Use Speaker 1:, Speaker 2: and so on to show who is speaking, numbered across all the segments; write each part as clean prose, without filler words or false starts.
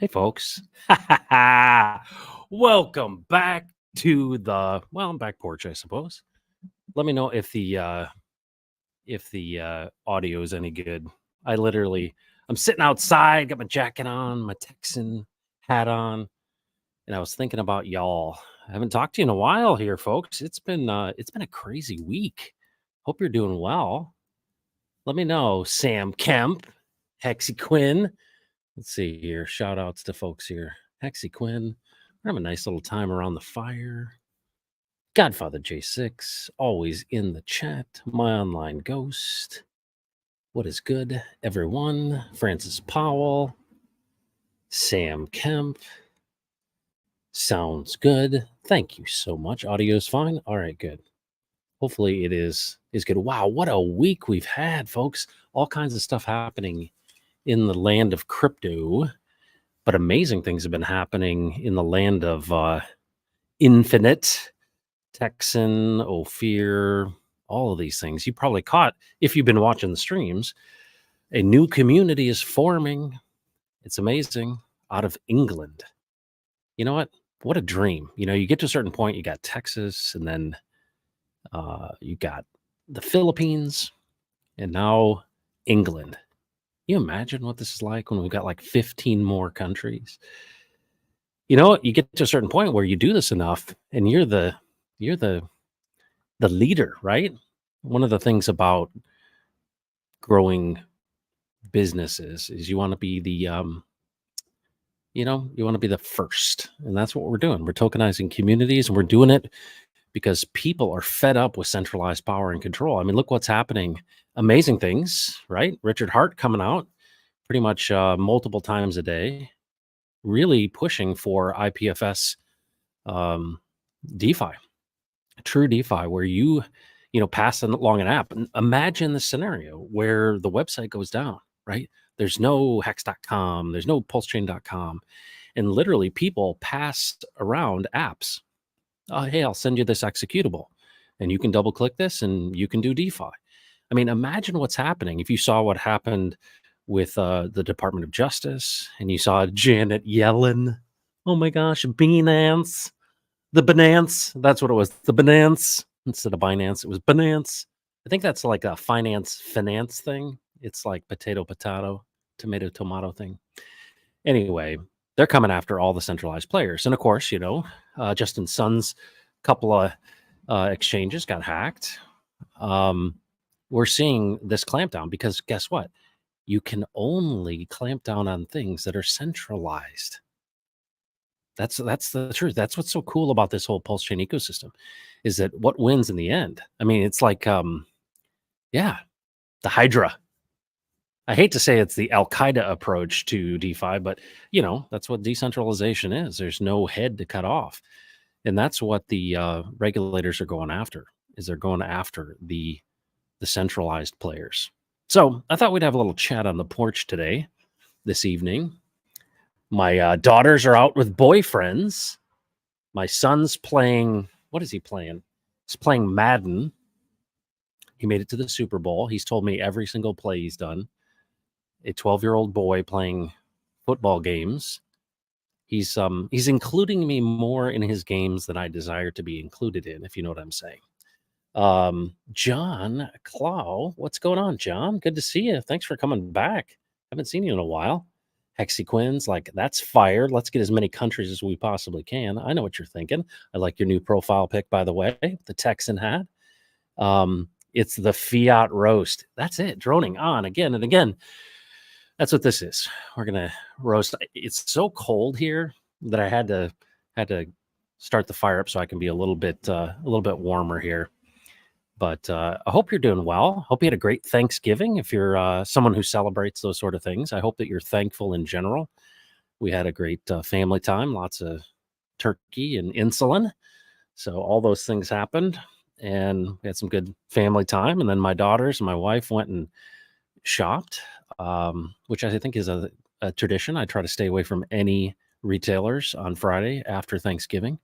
Speaker 1: Hey, folks. Welcome back to the back porch, I suppose. Let me know if the audio is any good. I'm sitting outside, got my jacket on, my Texan hat on, and I was thinking about y'all. I haven't talked to you in a while here, folks. It's been a crazy week. Hope you're doing well. Let me know, Sam Kemp, Hexy Quinn. Let's see here. Shout outs to folks here. Hexy Quinn. We're having a nice little time around the fire. Godfather J6, always in the chat. My online ghost. What is good, everyone? Francis Powell. Sam Kemp. Sounds good. Thank you so much. Audio's fine. All right, good. Hopefully it is good. Wow, what a week we've had, folks. All kinds of stuff happening in the land of crypto. But amazing things have been happening in the land of Infinite, Texan, Ophir, all of these things. You probably caught, if you've been watching the streams, a new community is forming. It's amazing. Out of England. You know what? What a dream. You get to a certain point, you got Texas, and then you got the Philippines, and now England. You imagine what this is like when we've got like 15 more countries? You get to a certain point where you do this enough and you're the leader, right? One of the things about growing businesses is you want to be the first. And that's what we're doing. We're tokenizing communities, and we're doing it because people are fed up with centralized power and control. I mean, look what's happening. Amazing things, right? Richard Hart coming out pretty much multiple times a day, really pushing for IPFS DeFi, true DeFi, where you pass along an app. And imagine the scenario where the website goes down, right? There's no hex.com, there's no pulsechain.com, and literally people pass around apps. Hey, I'll send you this executable, and you can double click this, and you can do DeFi. I mean, imagine what's happening if you saw what happened with the Department of Justice, and you saw Janet Yellen. Oh my gosh, Binance. The Binance. That's what it was. The Binance. Instead of Binance, it was Binance. I think that's like a finance thing. It's like potato, tomato, tomato thing. Anyway, they're coming after all the centralized players. And of course, Justin Sun's couple of exchanges got hacked. We're seeing this clampdown because guess what? You can only clamp down on things that are centralized. That's the truth. That's what's so cool about this whole pulse chain ecosystem, is that what wins in the end. I mean, it's like, the Hydra. I hate to say it's the Al Qaeda approach to DeFi, but that's what decentralization is. There's no head to cut off, and that's what the regulators are going after. Is they're going after the centralized players. So I thought we'd have a little chat on the porch this evening. My daughters are out with boyfriends. My son's playing. What is he playing? He's playing Madden. He made it to the Super Bowl. He's told me every single play he's done. A 12-year-old boy playing football games. He's including me more in his games than I desire to be included in, if you know what I'm saying. John Clow, what's going on, John? Good to see you. Thanks for coming back. Haven't seen you in a while. Hexy Quinn's like, that's fire. Let's get as many countries as we possibly can. I know what you're thinking. I like your new profile pic, by the way, the Texan hat. It's the fiat roast. That's it. Droning on again and again. That's what this is. We're gonna roast. It's so cold here that I had to start the fire up so I can be a little bit warmer here. But I hope you're doing well. Hope you had a great Thanksgiving. If you're someone who celebrates those sort of things, I hope that you're thankful in general. We had a great family time, lots of turkey and insulin. So all those things happened, and we had some good family time. And then my daughters and my wife went and shopped, which I think is a tradition. I try to stay away from any retailers on Friday after Thanksgiving.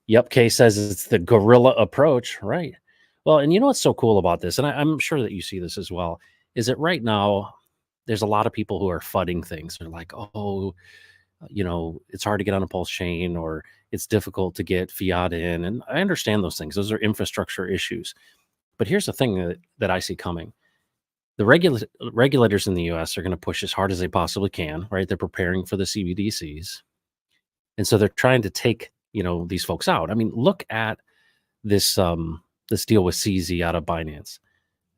Speaker 1: Yep, Kay says it's the guerrilla approach, right? Well, and you know what's so cool about this, and I'm sure that you see this as well, is that right now there's a lot of people who are fudding things. They're like, oh, it's hard to get on a pulse chain, or it's difficult to get fiat in. And I understand those things. Those are infrastructure issues. But here's the thing that I see coming. The regulators in the US are going to push as hard as they possibly can, right? They're preparing for the CBDCs. And so they're trying to take, these folks out. I mean, look at this deal with CZ out of Binance.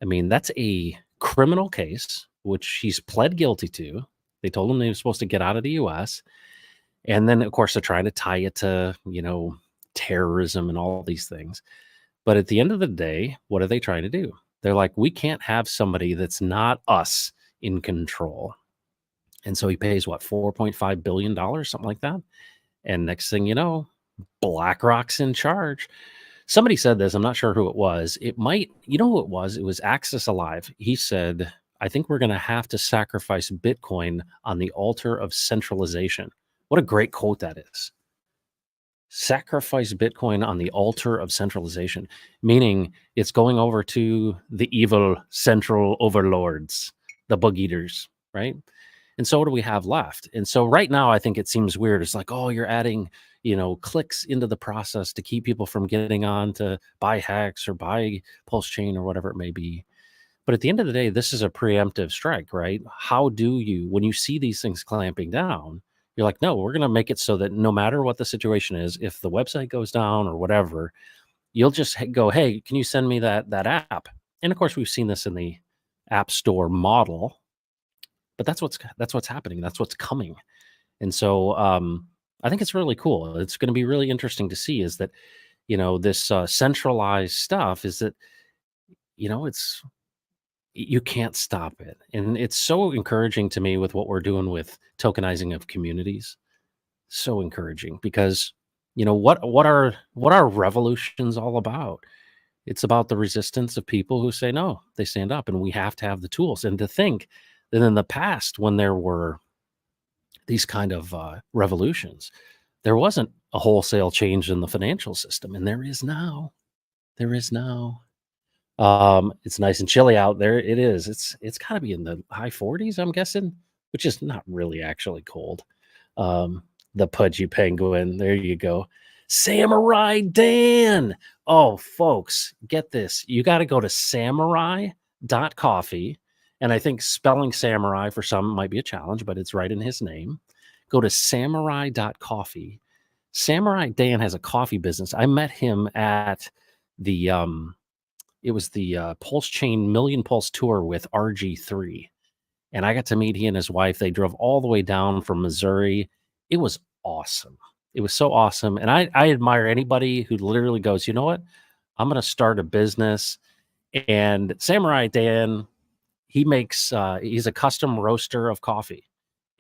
Speaker 1: I mean, that's a criminal case, which he's pled guilty to. They told him they were supposed to get out of the US. And then, of course, they're trying to tie it to, terrorism and all these things. But at the end of the day, what are they trying to do? They're like, we can't have somebody that's not us in control. And so he pays what, $4.5 billion, something like that. And next thing you know, BlackRock's in charge. Somebody said this, I'm not sure who it was. It might, you know who it was? It was Axis Alive. He said, I think we're going to have to sacrifice Bitcoin on the altar of centralization. What a great quote that is. Sacrifice Bitcoin on the altar of centralization, meaning it's going over to the evil central overlords, the bug eaters, right? And so what do we have left? And so right now, I think it seems weird. It's like, oh, you're adding, clicks into the process to keep people from getting on to buy Hex or buy Pulse Chain or whatever it may be. But at the end of the day, this is a preemptive strike, right? How do you, when you see these things clamping down, you're like, no, we're going to make it so that no matter what the situation is, if the website goes down or whatever, you'll just go, hey, can you send me that app? And of course, we've seen this in the App Store model, but that's what's happening. That's what's coming. And so I think it's really cool. It's going to be really interesting to see is that, this centralized stuff is that, it's you can't stop it. And it's so encouraging to me with what we're doing with tokenizing of communities. So encouraging because what are revolutions all about? It's about the resistance of people who say no, they stand up, and we have to have the tools. And to think that in the past, when there were these kind of revolutions, there wasn't a wholesale change in the financial system, and there is now. There is now. It's nice and chilly out there. It is. It's got to be in the high 40s, I'm guessing, which is not really actually cold. The pudgy penguin. There you go. Samurai Dan. Oh, folks, get this. You got to go to samurai.coffee. And I think spelling samurai for some might be a challenge, but it's right in his name. Go to samurai.coffee. Samurai Dan has a coffee business. I met him at the it was the Pulse Chain Million Pulse Tour with RG3. And I got to meet he and his wife. They drove all the way down from Missouri. It was awesome. It was so awesome. And I admire anybody who literally goes, you know what? I'm going to start a business. And Samurai Dan, he's a custom roaster of coffee.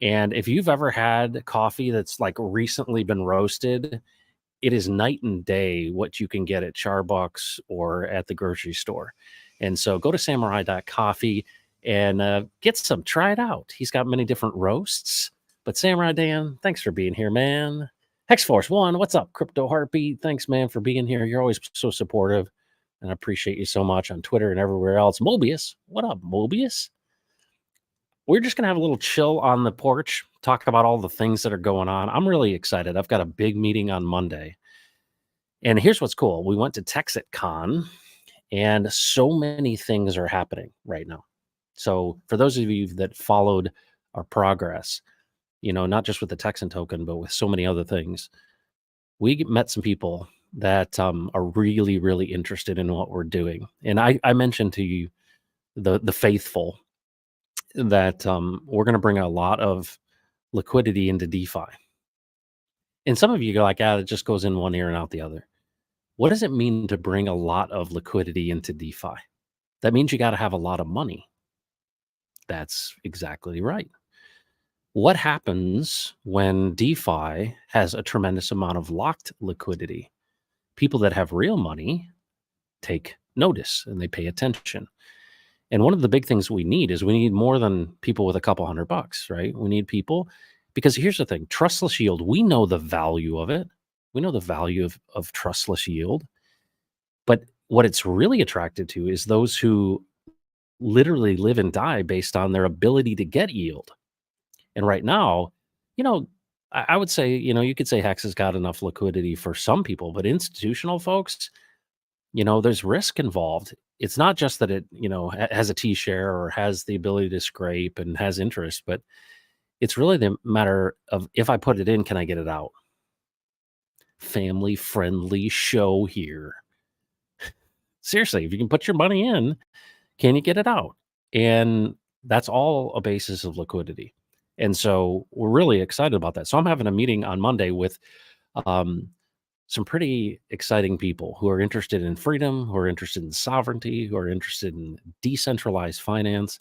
Speaker 1: And if you've ever had coffee that's like recently been roasted, it is night and day what you can get at Starbucks or at the grocery store. And so go to samurai.coffee and get some, try it out. He's got many different roasts. But Samurai Dan, thanks for being here, man. Hexforce One, what's up? Crypto Heartbeat, thanks, man, for being here. You're always so supportive, and I appreciate you so much on Twitter and everywhere else. Mobius, what up, Mobius? We're just going to have a little chill on the porch, talk about all the things that are going on. I'm really excited. I've got a big meeting on Monday. And here's what's cool. We went to TexitCon, and so many things are happening right now. So for those of you that followed our progress, not just with the Texan token, but with so many other things, we met some people that are really, really interested in what we're doing. And I mentioned to you, the faithful, that we're going to bring a lot of liquidity into DeFi. And some of you go like, it just goes in one ear and out the other. What does it mean to bring a lot of liquidity into DeFi? That means you got to have a lot of money. That's exactly right. What happens when DeFi has a tremendous amount of locked liquidity? People that have real money take notice and they pay attention. And one of the big things we need is we need more than people with a couple $100, right? We need people, because here's the thing, trustless yield, we know the value of it. We know the value of trustless yield. But what it's really attracted to is those who literally live and die based on their ability to get yield. And right now, you know, I would say, you could say Hex has got enough liquidity for some people, but institutional folks, there's risk involved. It's not just that it, has a T share or has the ability to scrape and has interest, but it's really the matter of, if I put it in, can I get it out? Family friendly show here. Seriously, if you can put your money in, can you get it out? And that's all a basis of liquidity. And so we're really excited about that. So I'm having a meeting on Monday with um, some pretty exciting people who are interested in freedom, who are interested in sovereignty, who are interested in decentralized finance.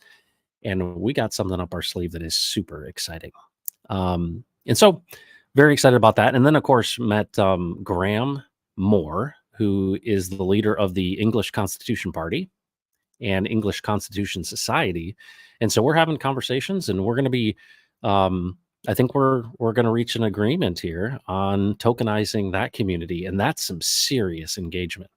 Speaker 1: And we got something up our sleeve that is super exciting. And so very excited about that. And then, of course, met Graham Moore, who is the leader of the English Constitution Party and English Constitution Society. And so we're having conversations, and we're going to be, I think we're going to reach an agreement here on tokenizing that community, and that's some serious engagement.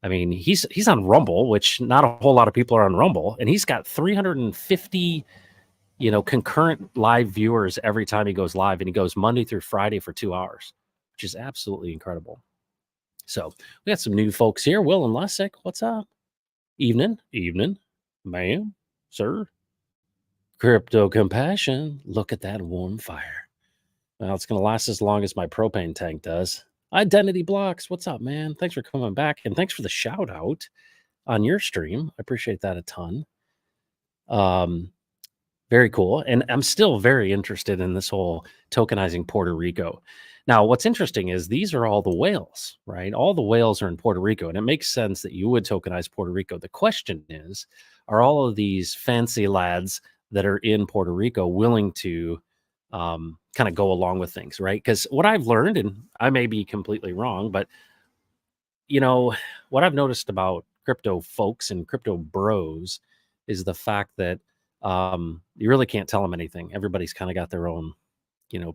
Speaker 1: I mean, he's on Rumble, which not a whole lot of people are on Rumble, and he's got 350 concurrent live viewers every time he goes live, and he goes Monday through Friday for 2 hours, which is absolutely incredible. So we got some new folks here. Will and Lessick, what's up? Evening, ma'am, sir. Crypto compassion. Look at that warm fire. Well, it's going to last as long as my propane tank does. Identity blocks. What's up, man? Thanks for coming back, and thanks for the shout out on your stream. I appreciate that a ton. Very cool. And I'm still very interested in this whole tokenizing Puerto Rico. Now, what's interesting is these are all the whales, right? All the whales are in Puerto Rico, and it makes sense that you would tokenize Puerto Rico. The question is, are all of these fancy lads that are in Puerto Rico willing to kind of go along with things, right? Because what I've learned, and I may be completely wrong, but what I've noticed about crypto folks and crypto bros is the fact that you really can't tell them anything. Everybody's kind of got their own,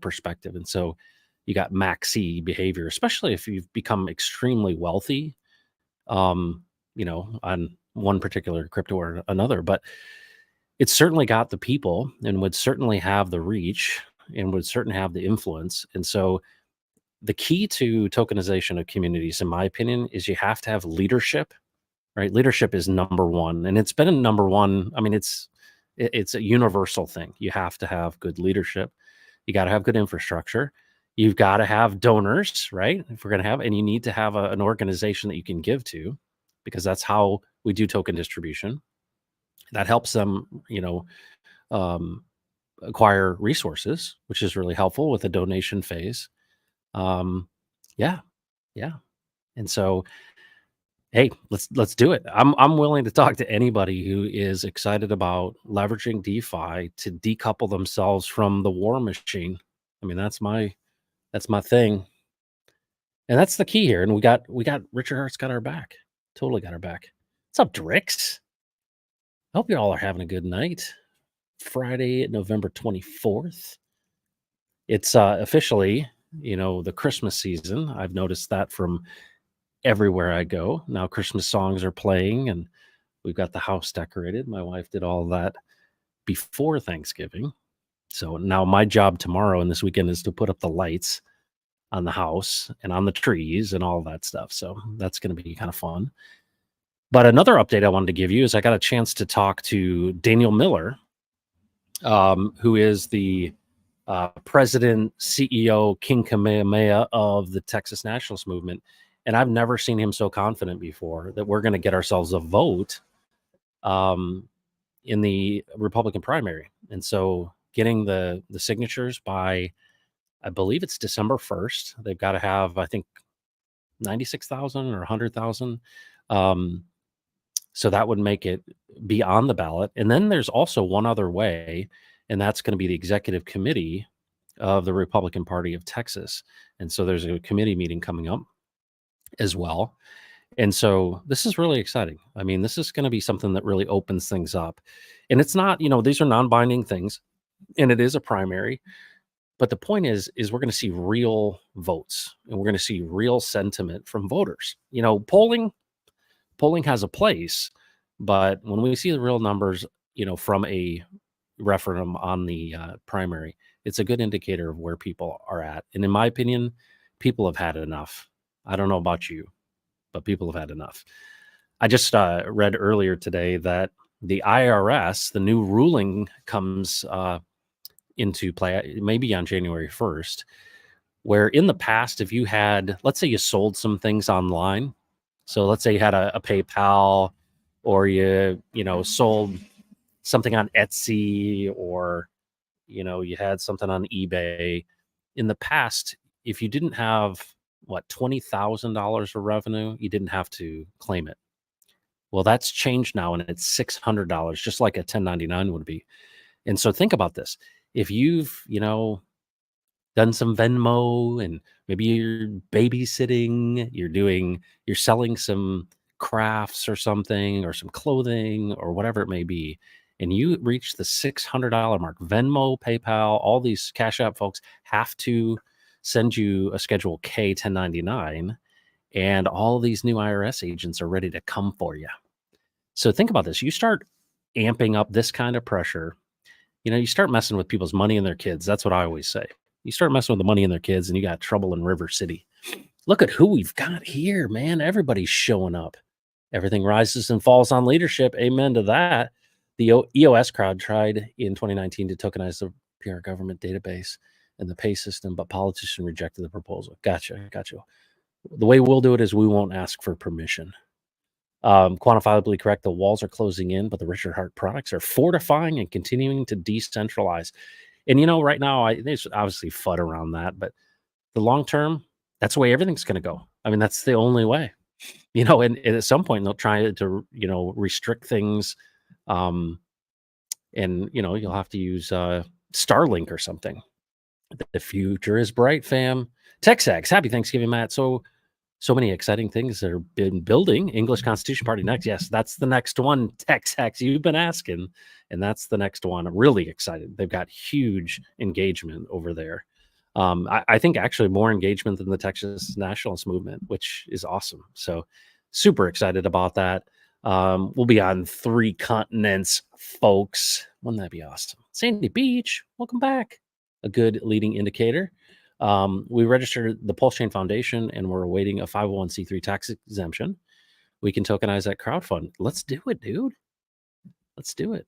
Speaker 1: perspective. And so you got maxi behavior, especially if you've become extremely wealthy, on one particular crypto or another. But it's certainly got the people and would certainly have the reach and would certainly have the influence. And so the key to tokenization of communities, in my opinion, is you have to have leadership, right? Leadership is number one, and it's been a number one. I mean, it's a universal thing. You have to have good leadership. You got to have good infrastructure. You've got to have donors, right? If we're going to have, and you need to have an organization that you can give to, because that's how we do token distribution. That helps them, acquire resources, which is really helpful with the donation phase. Yeah, yeah. And so, hey, let's do it. I'm willing to talk to anybody who is excited about leveraging DeFi to decouple themselves from the war machine. I mean, that's my thing. And that's the key here. And we got Richard Hart's got our back. Totally got our back. What's up, Drix? I hope you all are having a good night. Friday, November 24th. It's officially, the Christmas season. I've noticed that from everywhere I go. Now Christmas songs are playing, and we've got the house decorated. My wife did all that before Thanksgiving. So now my job tomorrow and this weekend is to put up the lights on the house and on the trees and all that stuff. So that's going to be kind of fun. But another update I wanted to give you is I got a chance to talk to Daniel Miller, who is the president, CEO, King Kamehameha of the Texas Nationalist Movement. And I've never seen him so confident before that we're going to get ourselves a vote in the Republican primary. And so getting the signatures by, I believe it's December 1st. They've got to have, I think, 96,000 or 100,000. So that would make it be on the ballot. And then there's also one other way, and that's going to be the executive committee of the Republican Party of Texas. And so there's a committee meeting coming up as well. And so this is really exciting. I mean, this is going to be something that really opens things up. And it's not, these are non-binding things, and it is a primary. But the point is we're going to see real votes, and we're going to see real sentiment from voters. Polling has a place, But when we see the real numbers, from a referendum on the primary, it's a good indicator of where people are at. And in my opinion, people have had enough. I don't know about you, but people have had enough. I just read earlier today that the IRS, the new ruling comes into play maybe on January 1st, where in the past, if you had, let's say you sold some things online. So let's say you had a PayPal, or you sold something on Etsy, or you had something on eBay. In the past, if you didn't have what $20,000 of revenue, you didn't have to claim it. Well, that's changed now, and it's $600, just like a 1099 would be. And so think about this: if you've done some Venmo, and maybe you're babysitting, you're selling some crafts or something, or some clothing or whatever it may be, and you reach the $600 mark, Venmo, PayPal, all these Cash App folks have to send you a Schedule K 1099, and all these new IRS agents are ready to come for you. So think about this. You start amping up this kind of pressure, you start messing with people's money and their kids. That's what I always say. You start messing with the money and their kids, and you got trouble in River City. Look at who we've got here, man. Everybody's showing up. Everything rises and falls on leadership. Amen to that. The EOS crowd tried in 2019 to tokenize the PR government database and the pay system, but politicians rejected the proposal. Gotcha. The way we'll do it is we won't ask for permission. Quantifiably correct. The walls are closing in, but the Richard Hart products are fortifying and continuing to decentralize. And right now, there's obviously FUD around that, but the long term, that's the way everything's going to go. I mean, that's the only way. And at some point they'll try to restrict things, and you'll have to use Starlink or something. The future is bright, fam. TechSags, happy Thanksgiving, Matt. So many exciting things that have been building. English Constitution Party next. Yes, that's the next one. TechSags, you've been asking, and that's the next one. I'm really excited. They've got huge engagement over there. I think actually more engagement than the Texas nationalist movement, which is awesome. So super excited about that. We'll be on 3 continents, folks. Wouldn't that be awesome? Sandy Beach, welcome back. A good leading indicator. We registered the Pulse Chain Foundation, and we're awaiting a 501c3 tax exemption. We can tokenize that crowdfund. Let's do it, dude. Let's do it.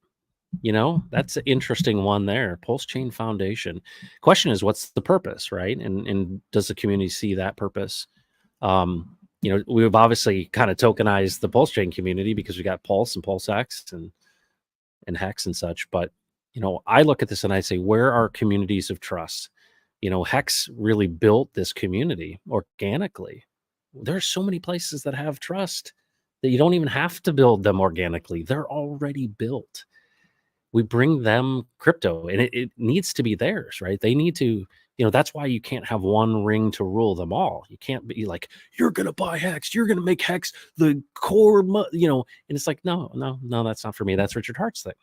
Speaker 1: That's an interesting one there. Pulse Chain Foundation. Question is, what's the purpose, right? And does the community see that purpose? We've obviously kind of tokenized the Pulse Chain community because we got Pulse and PulseX and Hex and such. But, I look at this and I say, where are communities of trust? Hex really built this community organically. There are so many places that have trust that you don't even have to build them organically. They're already built. We bring them crypto, and it needs to be theirs, right? They need to, that's why you can't have one ring to rule them all. You can't be like, you're going to buy Hex, you're going to make Hex the core, and it's like, no, that's not for me. That's Richard Hart's thing.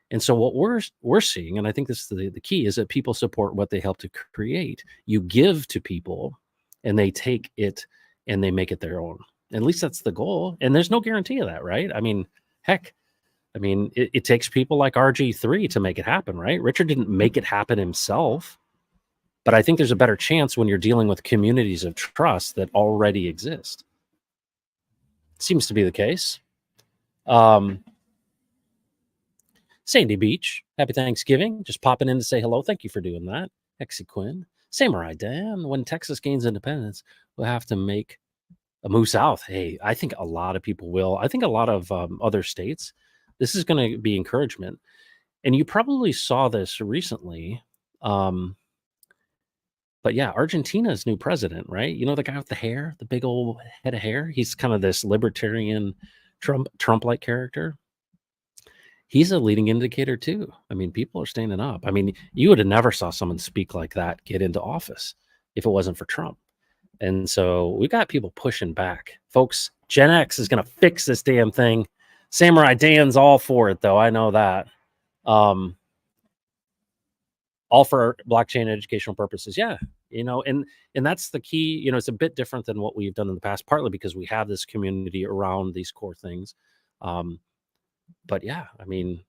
Speaker 1: And so what we're seeing, and I think this is the key, is that people support what they help to create. You give to people, and they take it and they make it their own. At least that's the goal. And there's no guarantee of that, right? I mean, heck, it takes people like RG3 to make it happen, right? Richard didn't make it happen himself, but I think there's a better chance when you're dealing with communities of trust that already exist. Seems to be the case. Sandy Beach, happy Thanksgiving. Just popping in to say hello. Thank you for doing that. Hexy Quinn. Samurai Dan, when Texas gains independence, we'll have to make a move south. Hey, I think a lot of people will. I think a lot of other states, this is going to be encouragement. And you probably saw this recently. But yeah, Argentina's new president, right? The guy with the hair, the big old head of hair. He's kind of this libertarian Trump-like character. He's a leading indicator too. I mean, people are standing up. I mean, you would have never saw someone speak like that get into office if it wasn't for Trump. And so we got people pushing back. Folks, Gen X is going to fix this damn thing. Samurai Dan's all for it, though. I know that. All for blockchain educational purposes. Yeah. And that's the key. It's a bit different than what we've done in the past, partly because we have this community around these core things. Um, but yeah, I mean,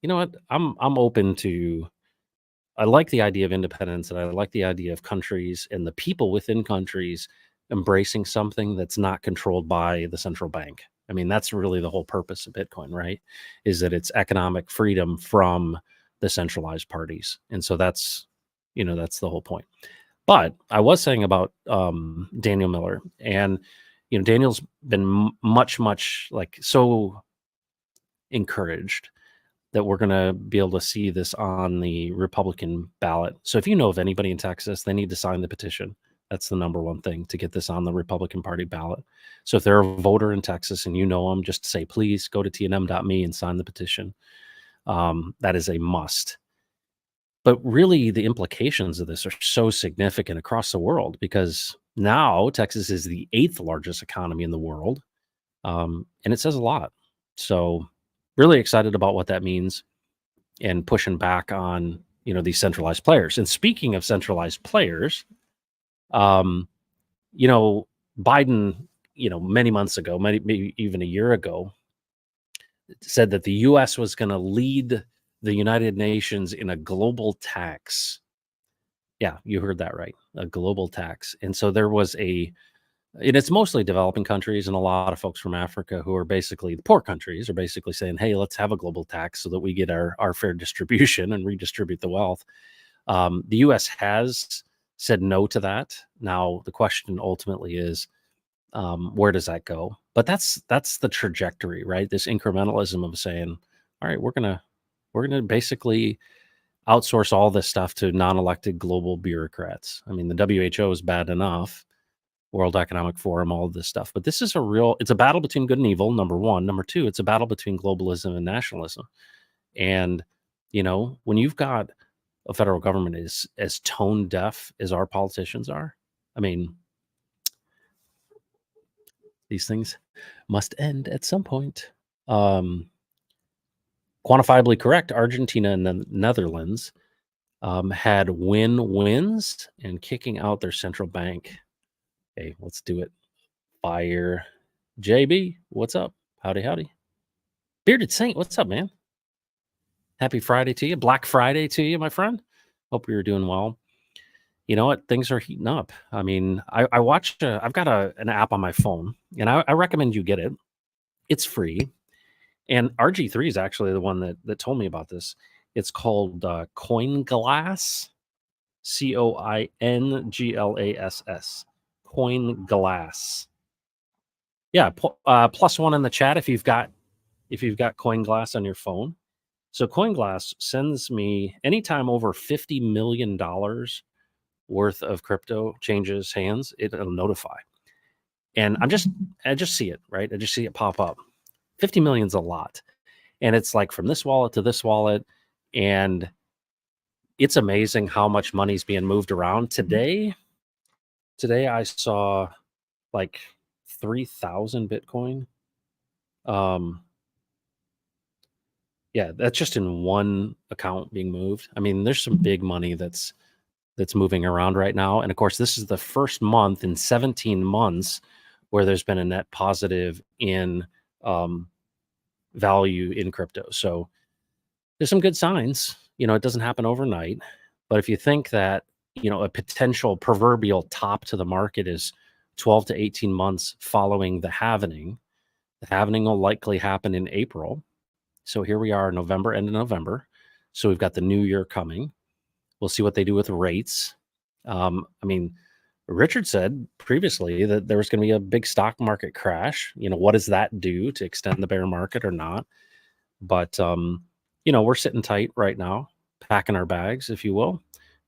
Speaker 1: you know what? I'm open to. I like the idea of independence, and I like the idea of countries and the people within countries embracing something that's not controlled by the central bank. I mean, that's really the whole purpose of Bitcoin, right? Is that it's economic freedom from the centralized parties. And so that's the whole point. But I was saying about Daniel Miller, and Daniel's been much like so encouraged that we're going to be able to see this on the Republican ballot. So if you know of anybody in Texas, they need to sign the petition. That's the number one thing to get this on the Republican Party ballot. So if they're a voter in Texas and you know them, just say, please go to tnm.me and sign the petition. That is a must. But really, the implications of this are so significant across the world because now Texas is the eighth largest economy in the world. And it says a lot. So, really excited about what that means and pushing back on these centralized players. And speaking of centralized players, um, you know, Biden, many months ago, maybe even a year ago, said that the U.S. was going to lead the United Nations in a global tax. Yeah, you heard that right, a global tax. And so there was and it's mostly developing countries and a lot of folks from Africa who are basically the poor countries are basically saying, hey, let's have a global tax so that we get our fair distribution and redistribute the wealth. The U.S. has said no to that. Now, the question ultimately is, where does that go? But that's the trajectory, right? This incrementalism of saying, all right, we're gonna basically outsource all this stuff to non-elected global bureaucrats. I mean, the WHO is bad enough, World Economic Forum, all of this stuff. But this is it's a battle between good and evil, number one. Number two, it's a battle between globalism and nationalism. And, when you've got a federal government as tone deaf as our politicians are, I mean, these things must end at some point. Um, Quantifiably correct, Argentina and the Netherlands had wins and kicking out their central bank. Hey, let's do it. Fire. JB, what's up? Howdy. Bearded Saint, what's up, man? Happy Friday to you. Black Friday to you, my friend. Hope you're doing well. You know what? Things are heating up. I mean, I watched, I've got an app on my phone, and I recommend you get it. It's free. And RG3 is actually the one that told me about this. It's called CoinGlass, CoinGlass. CoinGlass. Yeah, +1 in the chat if you've got CoinGlass on your phone. So CoinGlass sends me anytime over $50 million worth of crypto changes hands, it'll notify. And I just see it, right? I just see it pop up. 50 million is a lot. And it's like from this wallet to this wallet. And it's amazing how much money's being moved around. Today I saw like 3,000 Bitcoin. Yeah, that's just in one account being moved. I mean, there's some big money that's moving around right now. And of course, this is the first month in 17 months where there's been a net positive in value in crypto. So there's some good signs. It doesn't happen overnight. But if you think that, a potential proverbial top to the market is 12 to 18 months following the halvening will likely happen in April. So here we are, November, end of November. So we've got the new year coming. We'll see what they do with rates. I mean, Richard said previously that there was going to be a big stock market crash. What does that do to extend the bear market or not? But, we're sitting tight right now, packing our bags, if you will.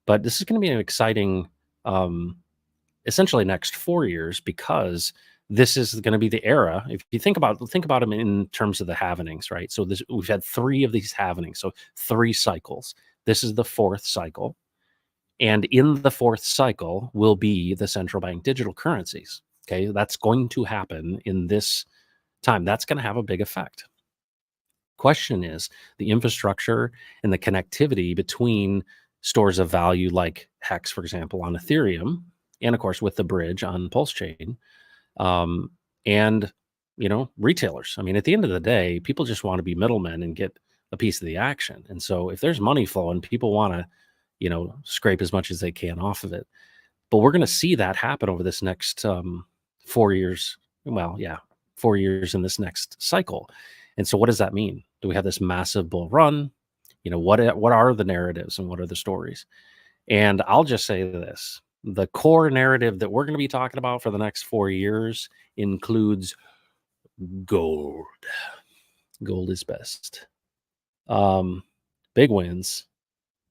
Speaker 1: But this is going to be an exciting, essentially next 4 years, because this is going to be the era. If you think about them in terms of the halvenings, right? So we've had 3 of these halvenings, so 3 cycles. This is the 4th cycle. And in the 4th cycle will be the central bank digital currencies. Okay, that's going to happen in this time. That's going to have a big effect. Question is the infrastructure and the connectivity between stores of value like Hex, for example, on Ethereum, and of course with the bridge on Pulse chain, and retailers. I mean, at the end of the day, people just want to be middlemen and get a piece of the action. And so if there's money flowing, people want to, scrape as much as they can off of it. But we're going to see that happen over this next 4 years. Well, yeah, 4 years in this next cycle. And so what does that mean? Do we have this massive bull run? What are the narratives and what are the stories? And I'll just say this. The core narrative that we're going to be talking about for the next 4 years includes gold. Gold is best. Big wins.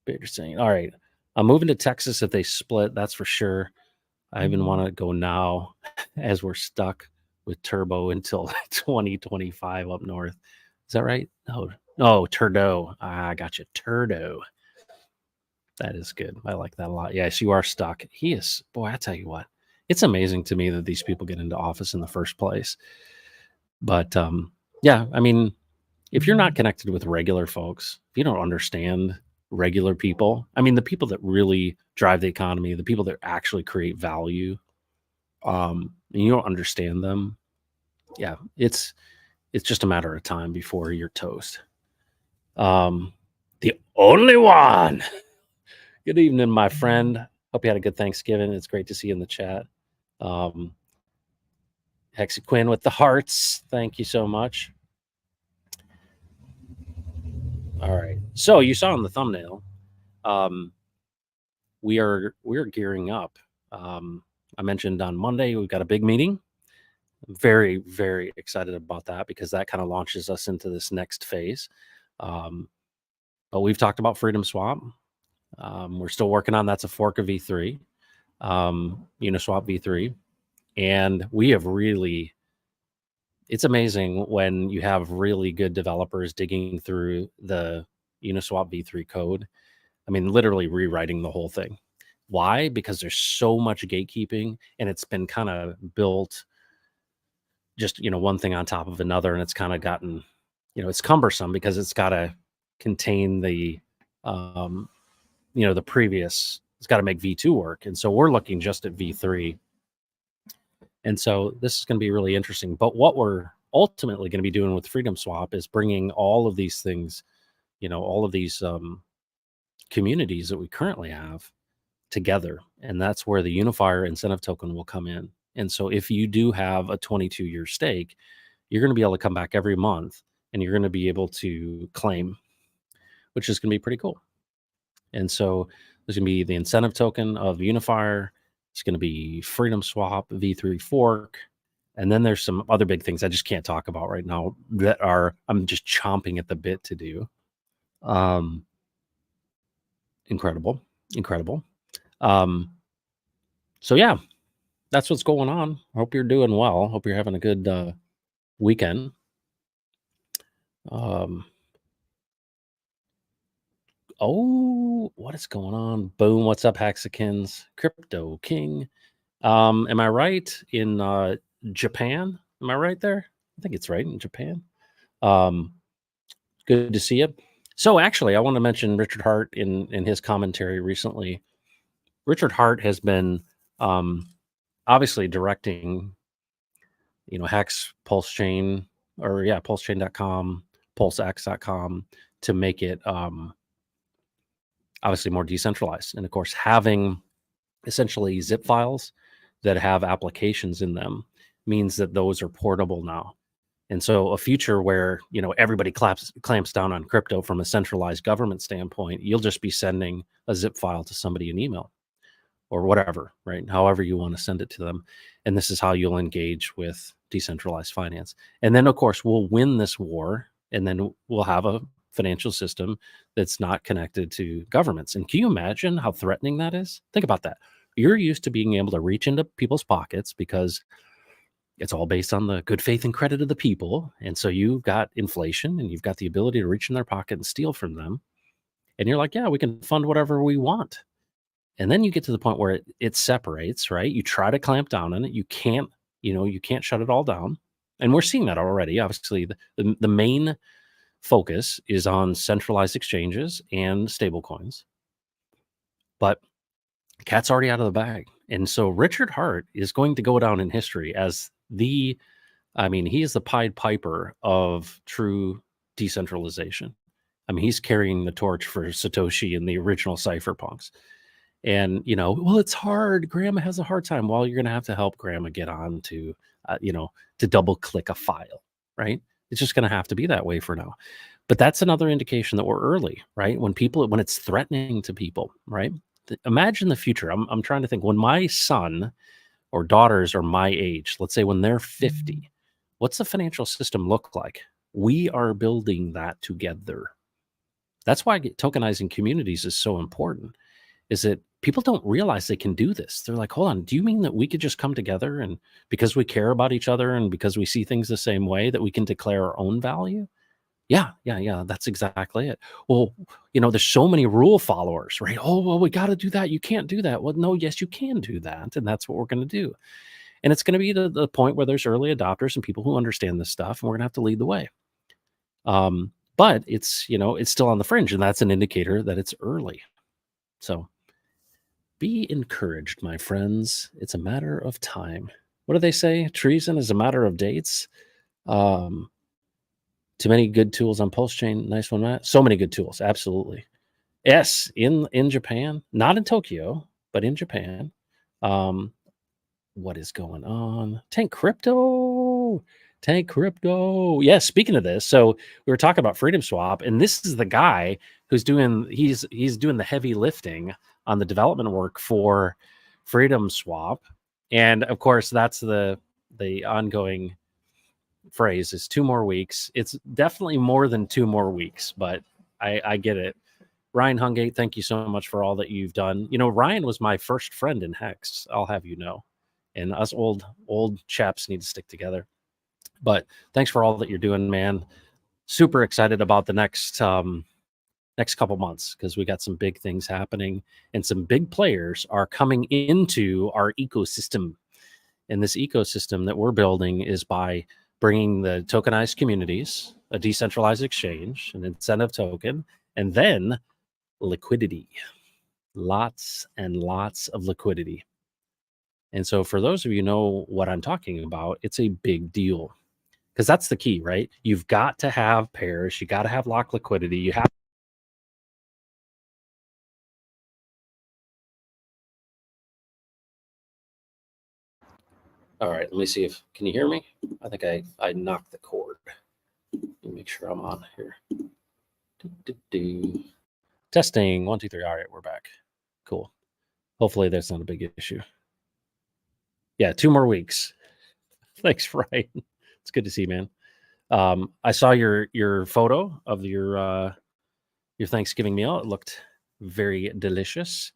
Speaker 1: Bigger saying. All right. I'm moving to Texas if they split. That's for sure. I even want to go now as we're stuck with turbo until 2025 up north. Is that right? No, Turdo. I got you. Turdo. That is good. I like that a lot. Yes, you are stuck. He is, boy, I tell you what, it's amazing to me that these people get into office in the first place. But yeah, I mean, if you're not connected with regular folks, if you don't understand regular people, I mean, the people that really drive the economy, the people that actually create value, and you don't understand them, yeah, it's just a matter of time before you're toast. The only one. Good evening, my friend. Hope you had a good Thanksgiving. It's great to see you in the chat. Hexaquin with the hearts. Thank you so much. All right. So you saw in the thumbnail, we're gearing up. I mentioned on Monday we've got a big meeting. I'm very, very excited about that because that kind of launches us into this next phase. But we've talked about Freedom Swap. We're still working on that's a fork of V3, Uniswap V3, and we have really. It's amazing when you have really good developers digging through the Uniswap V3 code. I mean, literally rewriting the whole thing. Why? Because there's so much gatekeeping and it's been kind of built just, one thing on top of another. And it's kind of gotten, it's cumbersome because it's got to contain the, the previous, it's got to make V2 work. And so we're looking just at V3. And so this is going to be really interesting. But what we're ultimately going to be doing with Freedom Swap is bringing all of these things, all of these communities that we currently have together. And that's where the unifier incentive token will come in. And so if you do have a 22-year stake, you're going to be able to come back every month and you're going to be able to claim, which is going to be pretty cool. And so there's going to be the incentive token of unifier. It's going to be Freedom Swap, V3 fork. And then there's some other big things I just can't talk about right now that I'm just chomping at the bit to do. Incredible. So yeah, that's what's going on. Hope you're doing well. Hope you're having a good weekend. Oh, what is going on? Boom. What's up, Hexakins? Crypto King. Am I right in Japan? Am I right there? I think it's right in Japan. Good to see you. So actually, I want to mention Richard Hart in his commentary recently. Richard Hart has been obviously directing, Hex, Pulse Chain, pulsechain.com, pulsex.com to make it obviously more decentralized. And of course, having essentially zip files that have applications in them means that those are portable now. And so a future where, everybody clamps down on crypto from a centralized government standpoint, you'll just be sending a zip file to somebody in email or whatever, right? However you want to send it to them. And this is how you'll engage with decentralized finance. And then, of course, we'll win this war, and then we'll have a financial system that's not connected to governments. And can you imagine how threatening that is? Think about that. You're used to being able to reach into people's pockets because it's all based on the good faith and credit of the people. And so you've got inflation and you've got the ability to reach in their pocket and steal from them. And you're like, yeah, we can fund whatever we want. And then you get to the point where it separates, right? You try to clamp down on it. You can't shut it all down. And we're seeing that already. Obviously, the main focus is on centralized exchanges and stablecoins. But cat's already out of the bag. And so Richard Hart is going to go down in history as the I mean, he is the Pied Piper of true decentralization. I mean, he's carrying the torch for Satoshi and the original cypherpunks. And, well, it's hard. Grandma has a hard time. Well, you're going to have to help grandma get on to, to double click a file, right? It's just going to have to be that way for now. But that's another indication that we're early, right? When it's threatening to people, right? Imagine the future. I'm trying to think when my son or daughters are my age, let's say when they're 50, what's the financial system look like? We are building that together. That's why tokenizing communities is so important, is that people don't realize they can do this. They're like, hold on, do you mean that we could just come together and because we care about each other and because we see things the same way that we can declare our own value? Yeah, yeah, yeah. That's exactly it. Well, there's so many rule followers, right? Oh, well, we got to do that. You can't do that. Well, no, yes, you can do that. And that's what we're going to do. And it's going to be the point where there's early adopters and people who understand this stuff, and we're going to have to lead the way. But it's still on the fringe, and that's an indicator that it's early. So be encouraged, my friends. It's a matter of time. What do they say? Treason is a matter of dates. Um, Too many good tools on Pulse Chain. Nice one, Matt. So many good tools. Absolutely. Yes, in Japan, not in Tokyo, but in Japan. What is going on? Tank Crypto. Tank Crypto. Yes, speaking of this, so we were talking about Freedom Swap, and this is the guy who's he's doing the heavy lifting on the development work for Freedom Swap. And of course, that's the ongoing phrase is 2 more weeks. It's definitely more than 2 more weeks, but I get it. Ryan Hungate, thank you so much for all that you've done. Ryan was my first friend in Hex, I'll have you know. And us old chaps need to stick together. But thanks for all that you're doing, man. Super excited about the next couple months because we got some big things happening and some big players are coming into our ecosystem. And this ecosystem that we're building is by bringing the tokenized communities, a decentralized exchange, an incentive token, and then liquidity. Lots and lots of liquidity. And so for those of you who know what I'm talking about, it's a big deal because that's the key, right? You've got to have pairs. You got to have locked liquidity. You have. All right, let me see if, can you hear me? I think I knocked the cord. Let me make sure I'm on here. Testing, 1, 2, 3. All right, we're back. Cool. Hopefully that's not a big issue. Yeah, 2 more weeks. Thanks, Ryan. It's good to see you, man. I saw your photo of your Thanksgiving meal. It looked very delicious.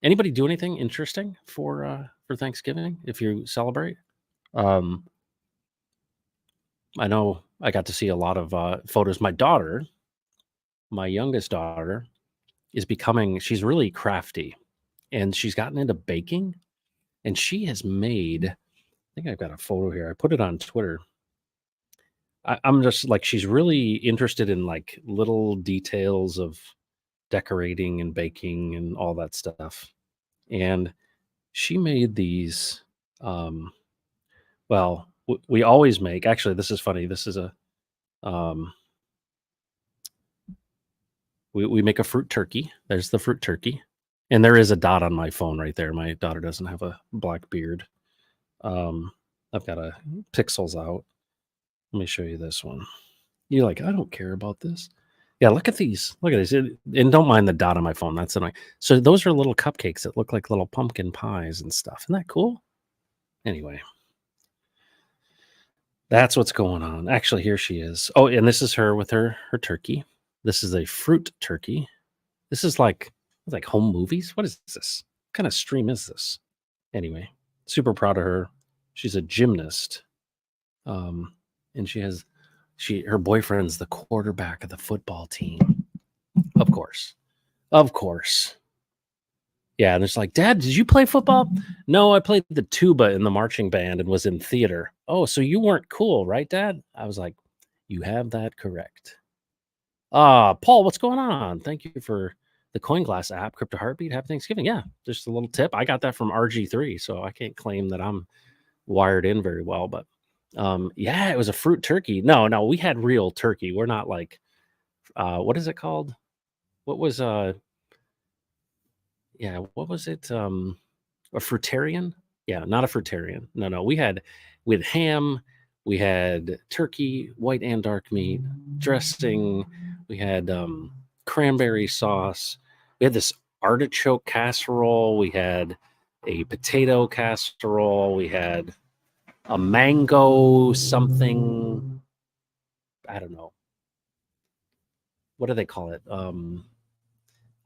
Speaker 1: Anybody do anything interesting for Thanksgiving if you celebrate? I know I got to see a lot of photos. My youngest daughter, she's really crafty, and she's gotten into baking, and she has made. I think I've got a photo here. I put it on Twitter. I'm just like, she's really interested in like little details of decorating and baking and all that stuff. And she made these. Well, we always make. Actually, this is funny. This is a. We make a fruit turkey. There's the fruit turkey, and there is a dot on my phone right there. My daughter doesn't have a black beard. I've got a pixels out. Let me show you this one. You're like, I don't care about this. Yeah, look at these. Look at this. And don't mind the dot on my phone. That's annoying. So those are little cupcakes that look like little pumpkin pies and stuff. Isn't that cool? Anyway, that's what's going on. Actually, here she is. Oh, and this is her with her turkey. This is a fruit turkey. This is like home movies. What is this? What kind of stream is this? Anyway, super proud of her. She's a gymnast. And her boyfriend's the quarterback of the football team. Of course. Yeah, and it's like, Dad, did you play football? No, I played the tuba in the marching band and was in theater. Oh, so you weren't cool, right, Dad? I was like, you have that correct. Paul, what's going on? Thank you for the CoinGlass app, Crypto Heartbeat. Happy Thanksgiving. Yeah, just a little tip. I got that from RG3, so I can't claim that I'm wired in very well. But yeah, it was a fruit turkey. No, we had real turkey. We're not like what is it called? What was yeah, what was it? A fruitarian? Yeah, not a fruitarian. No. We had ham, we had turkey, white and dark meat, dressing, we had cranberry sauce, we had this artichoke casserole, we had a potato casserole, we had a mango something. I don't know. What do they call it?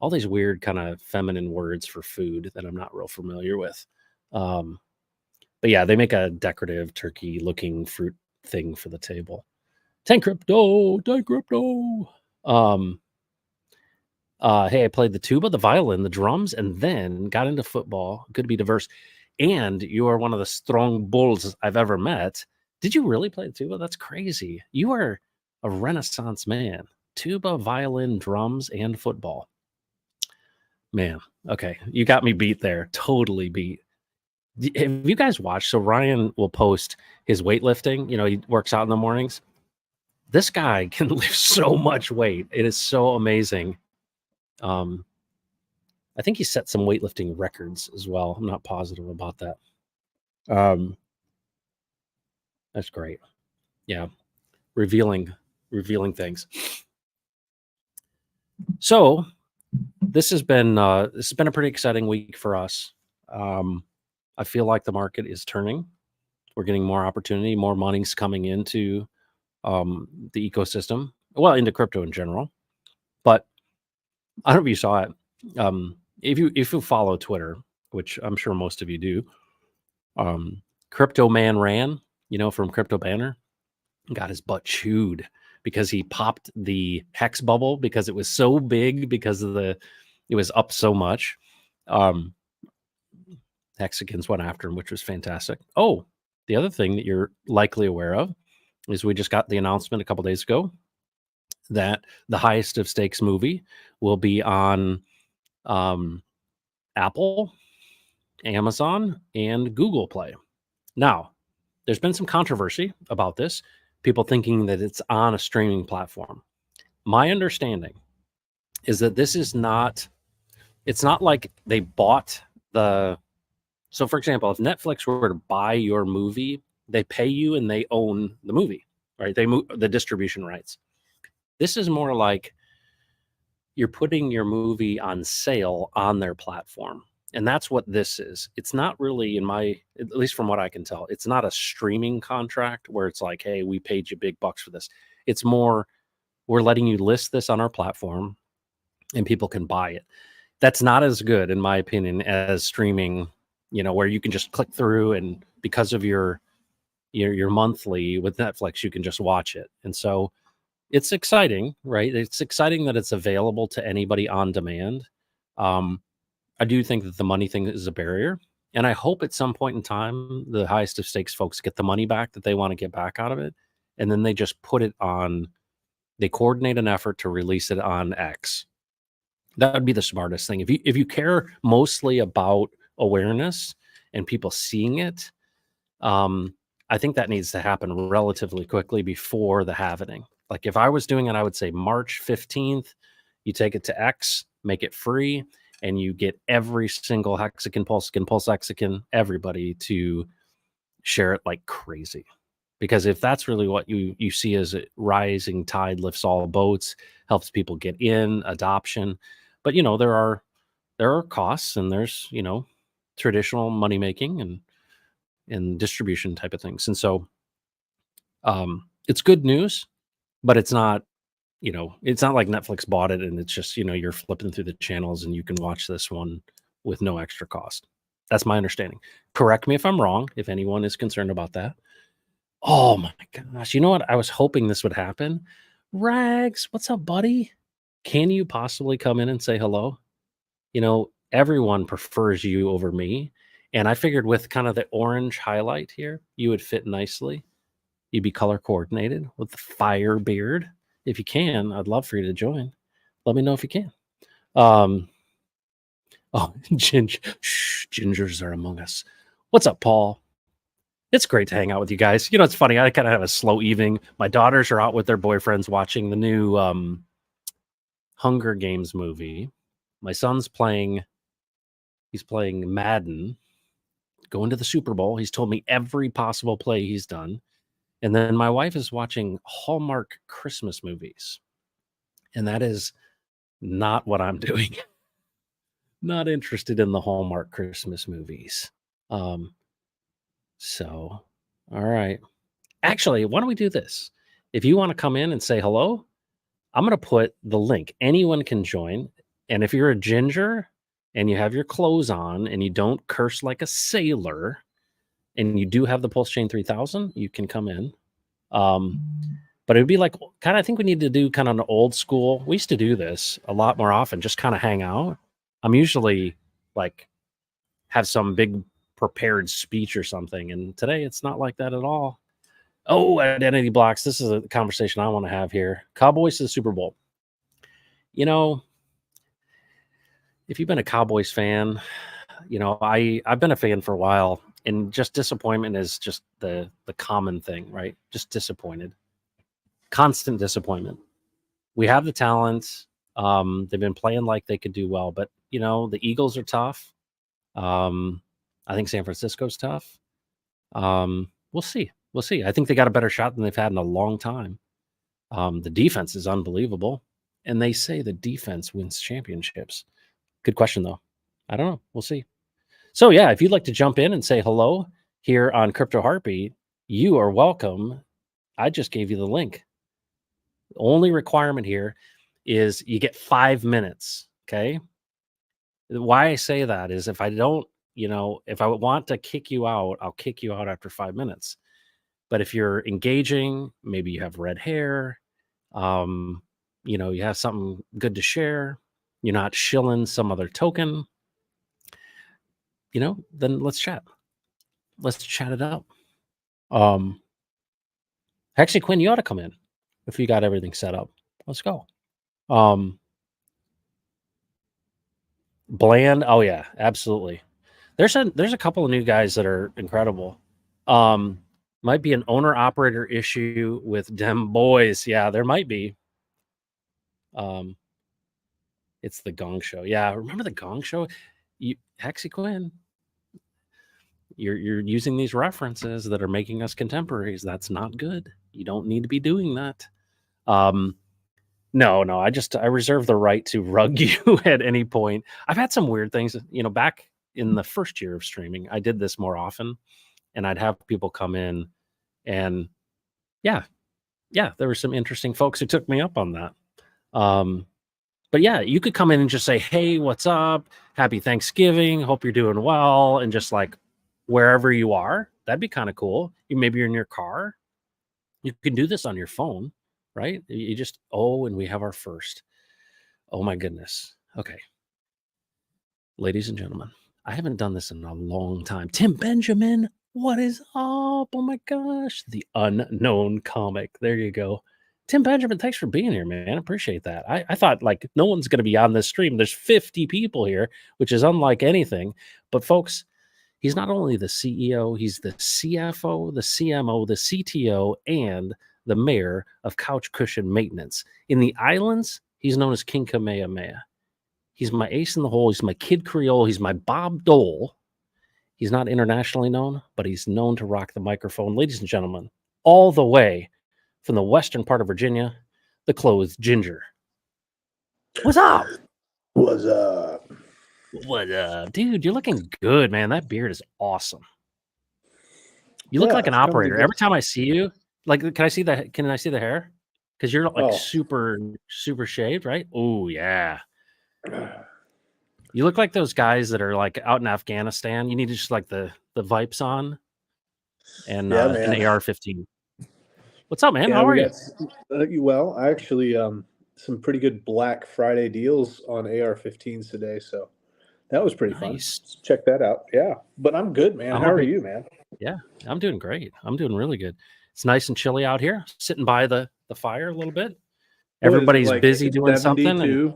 Speaker 1: All these weird kind of feminine words for food that I'm not real familiar with. Um, but yeah, they make a decorative turkey looking fruit thing for the table. 10 crypto, 10 crypto. Um, hey, I played the tuba, the violin, the drums, and then got into football. Good to be diverse. And you are one of the strong bulls I've ever met. Did you really play the tuba? That's crazy. You are a renaissance man. Tuba, violin, drums, and football. Man, okay. You got me beat there. Totally beat. Have you guys watched? So Ryan will post his weightlifting. He works out in the mornings. This guy can lift so much weight. It is so amazing. I think he set some weightlifting records as well. I'm not positive about that. Um, that's great. Yeah, revealing things. So this has been a pretty exciting week for us. I feel like the market is turning. We're getting more opportunity, more money's coming into the ecosystem, well, into crypto in general. But I don't know if you saw it. If you follow Twitter, which I'm sure most of you do, Crypto Man Ran, from Crypto Banner, got his butt chewed because he popped the hex bubble because it was so big because of it was up so much. Hexagons went after him, which was fantastic. Oh, the other thing that you're likely aware of is we just got the announcement a couple days ago that the Highest of Stakes movie will be on Apple, Amazon, and Google Play. Now, there's been some controversy about this, people thinking that it's on a streaming platform. My understanding is that this is not, it's not like they bought so for example, if Netflix were to buy your movie, they pay you and they own the movie, right? They move the distribution rights. This is more like you're putting your movie on sale on their platform. And that's what this is. It's not really, at least from what I can tell, it's not a streaming contract where it's like, hey, we paid you big bucks for this. It's more, we're letting you list this on our platform and people can buy it. That's not as good, in my opinion, as streaming, where you can just click through and because of your monthly with Netflix, you can just watch it. And so it's exciting, right? It's exciting that it's available to anybody on demand. I do think that the money thing is a barrier. And I hope at some point in time, the Highest of Stakes folks get the money back that they want to get back out of it. And then they just put it on, they coordinate an effort to release it on X. That would be the smartest thing. If you care mostly about awareness and people seeing it, I think that needs to happen relatively quickly before the halvening. Like if I was doing it, I would say March 15th, you take it to X, make it free, and you get every single hexagon, pulse hexagon, everybody to share it like crazy. Because if that's really what you see as a rising tide lifts all boats, helps people get in, adoption. But there are costs and there's, traditional money making and distribution type of things. And so it's good news, but it's not like Netflix bought it and it's just, you're flipping through the channels and you can watch this one with no extra cost. That's my understanding. Correct me if I'm wrong, if anyone is concerned about that. Oh my gosh. You know what? I was hoping this would happen. Rags, what's up, buddy? Can you possibly come in and say hello? Everyone prefers you over me. And I figured with kind of the orange highlight here, you would fit nicely. You'd be color coordinated with the fire beard. If you can, I'd love for you to join. Let me know if you can. Oh, gingers are among us. What's up, Paul? It's great to hang out with you guys. It's funny. I kind of have a slow evening. My daughters are out with their boyfriends watching the new Hunger Games movie. My son's playing Madden, going to the Super Bowl. He's told me every possible play he's done. And then my wife is watching Hallmark Christmas movies. And that is not what I'm doing. Not interested in the Hallmark Christmas movies. So, all right. Actually, why don't we do this? If you want to come in and say hello, I'm going to put the link. Anyone can join. And if you're a ginger and you have your clothes on and you don't curse like a sailor and you do have the Pulse Chain 3000, you can come in. But it would be like I think we need to do kind of an old school. We used to do this a lot more often, just kind of hang out. I'm usually like have some big prepared speech or something. And today it's not like that at all. Oh, identity blocks. This is a conversation I want to have here. Cowboys to the Super Bowl. If you've been a Cowboys fan, I've been a fan for a while, and just disappointment is just the common thing, right? Just disappointed. Constant disappointment. We have the talent. They've been playing like they could do well, but the Eagles are tough. I think San Francisco's tough. We'll see. I think they got a better shot than they've had in a long time. The defense is unbelievable, and they say the defense wins championships. Good question, though. I don't know. We'll see. So, yeah, if you'd like to jump in and say hello here on Crypto Heartbeat, you are welcome. I just gave you the link. The only requirement here is you get 5 minutes, okay? Why I say that is if I don't, if I want to kick you out, I'll kick you out after 5 minutes. But if you're engaging, maybe you have red hair, you have something good to share, you're not shilling some other token, then let's chat. Let's chat it up. Actually, Quinn, you ought to come in if you got everything set up. Let's go. Bland. Oh yeah, absolutely. There's a couple of new guys that are incredible. Might be an owner operator issue with dem boys. Yeah, there might be. It's the Gong Show. Yeah, remember the Gong Show? Hexy Quinn. You're using these references that are making us contemporaries. That's not good. You don't need to be doing that. No, I reserve the right to rug you at any point. I've had some weird things, back in the first year of streaming, I did this more often, and I'd have people come in, and yeah, there were some interesting folks who took me up on that. But yeah, you could come in and just say, "Hey, what's up? Happy Thanksgiving. Hope you're doing well," and just like wherever you are, that'd be kind of cool. Maybe you're in your car. You can do this on your phone, right? You just and we have our first. Oh my goodness. Okay. Ladies and gentlemen, I haven't done this in a long time. Tim Benjamin, what is up? Oh my gosh. The unknown comic. There you go. Tim Benjamin, thanks for being here, man. I appreciate that. I thought like no one's going to be on this stream. There's 50 people here, which is unlike anything. But folks, he's not only the CEO, he's the CFO, the CMO, the CTO, and the mayor of Couch Cushion Maintenance. In the islands, he's known as King Kamehameha. He's my ace in the hole. He's my Kid Creole. He's my Bob Dole. He's not internationally known, but he's known to rock the microphone. Ladies and gentlemen, all the way from the western part of Virginia, the clothed ginger. What's up?
Speaker 2: What's up?
Speaker 1: What up? Dude, you're looking good, man. That beard is awesome. You look like an operator. Every time I see you, like, can I see the hair? Because you're like super shaved, right? Oh, yeah. You look like those guys that are like out in Afghanistan. You need to just like the vipes on and an AR-15. What's up, man? How are you?
Speaker 2: Well, I actually some pretty good Black Friday deals on AR-15s today, so that was pretty fun. Check that out. Yeah, but I'm good, man. How are you, man?
Speaker 1: Yeah, I'm doing great. I'm doing really good. It's nice and chilly out here. Sitting by the fire a little bit. Everybody's busy doing something. And,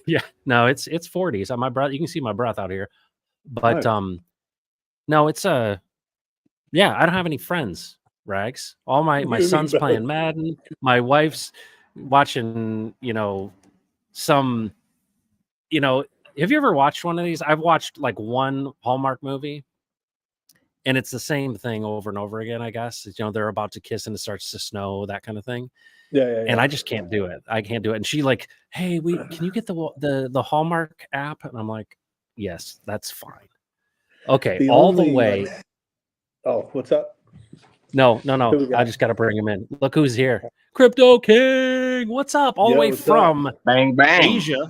Speaker 1: yeah, no, it's 40s. My breath. You can see my breath out here, but no, it's Yeah, I don't have any friends, Rags. All my son's playing Madden. My wife's watching, some, have you ever watched one of these? I've watched like one Hallmark movie, and it's the same thing over and over again, I guess. They're about to kiss and it starts to snow, that kind of thing.
Speaker 2: Yeah.
Speaker 1: And I just can't do it. I can't do it. And she like, hey, can you get the Hallmark app? And I'm like, yes, that's fine. Okay, the way.
Speaker 2: Oh, what's up?
Speaker 1: No. I just got to bring him in. Look who's here. Crypto King. What's up? All the way from
Speaker 3: Bang Bang
Speaker 1: Asia.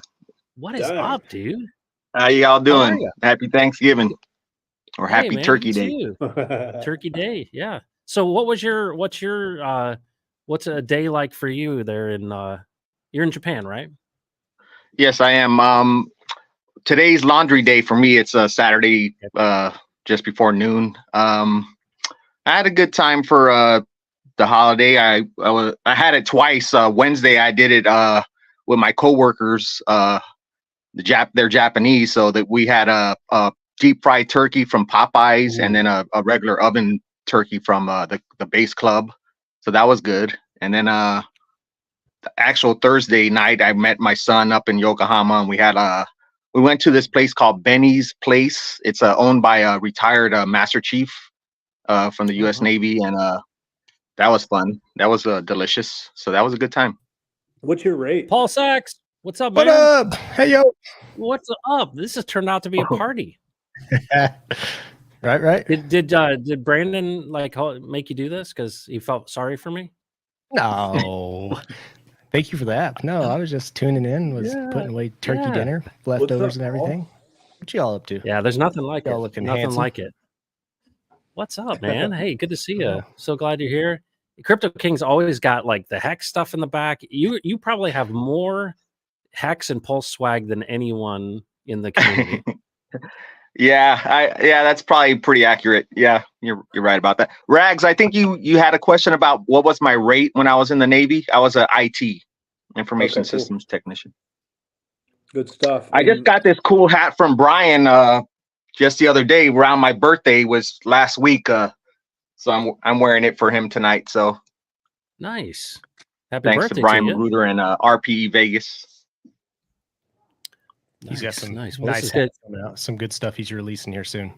Speaker 1: What is up, dude?
Speaker 3: How y'all doing? Happy Thanksgiving or happy Turkey Day.
Speaker 1: Turkey Day, yeah. So what's a day like for you there you're in Japan, right?
Speaker 3: Yes, I am. Today's laundry day for me. It's a Saturday just before noon. I had a good time for the holiday. I had it twice. Wednesday I did it with my coworkers. They're Japanese, so that we had a deep fried turkey from Popeyes and then a regular oven turkey from the base club. So that was good. And then the actual Thursday night, I met my son up in Yokohama, and we went to this place called Benny's Place. It's owned by a retired Master Chief from the U.S. Navy, and that was fun. That was delicious. So that was a good time.
Speaker 2: What's your rate?
Speaker 1: Paul Sachs, what's up, man?
Speaker 4: What up? Hey, yo.
Speaker 1: What's up? This has turned out to be a party.
Speaker 4: Right.
Speaker 1: Did Brandon make you do this because he felt sorry for me?
Speaker 4: No. Thank you for that. No, I was just tuning in, putting away turkey dinner, leftovers and everything. What you all up to?
Speaker 1: Yeah, there's nothing like it.
Speaker 4: Looking
Speaker 1: nothing
Speaker 4: handsome.
Speaker 1: like it. What's up, man? Hey, good to see you. So glad you're here. Crypto King's always got like the hex stuff in the back. You probably have more hex and pulse swag than anyone in the community.
Speaker 3: Yeah, that's probably pretty accurate. Yeah, you're right about that. Rags, I think you had a question about what was my rate when I was in the Navy. I was an IT, information systems technician.
Speaker 2: Good stuff.
Speaker 3: I just got this cool hat from Brian just the other day. Around my birthday was last week. So I'm wearing it for him tonight. So
Speaker 1: nice. Happy
Speaker 3: thanks
Speaker 1: birthday
Speaker 3: to Brian
Speaker 1: to
Speaker 3: Magruder and RPE Vegas.
Speaker 4: He's got some
Speaker 1: nice
Speaker 4: hats coming out. Some good stuff he's releasing here soon.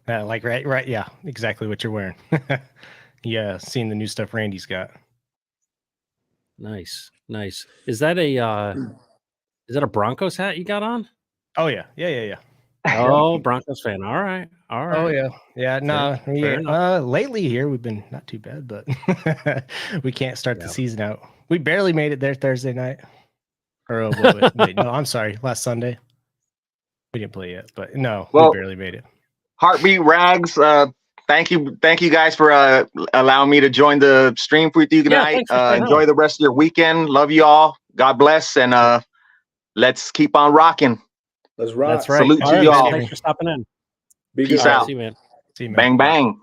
Speaker 4: Right. Yeah, exactly what you're wearing. Yeah, seeing the new stuff Randy's got.
Speaker 1: Nice. Is that a Broncos hat you got on?
Speaker 4: Oh yeah.
Speaker 1: Oh, Broncos fan. All right.
Speaker 4: Oh yeah. No. Lately here we've been not too bad, but we can't start the season out. We barely made it there Thursday night. Or wait, no, I'm sorry. Last Sunday. We didn't play yet, but no, we barely made it.
Speaker 3: Heartbeat Rags, thank you guys for allowing me to join the stream with you tonight. Enjoy the rest of your weekend. Love you all. God bless, and let's keep on rocking.
Speaker 2: Let's rock.
Speaker 1: That's right.
Speaker 3: Salute to y'all.
Speaker 1: Thanks for stopping in.
Speaker 3: Peace out.
Speaker 1: See you, man.
Speaker 3: Bang bang.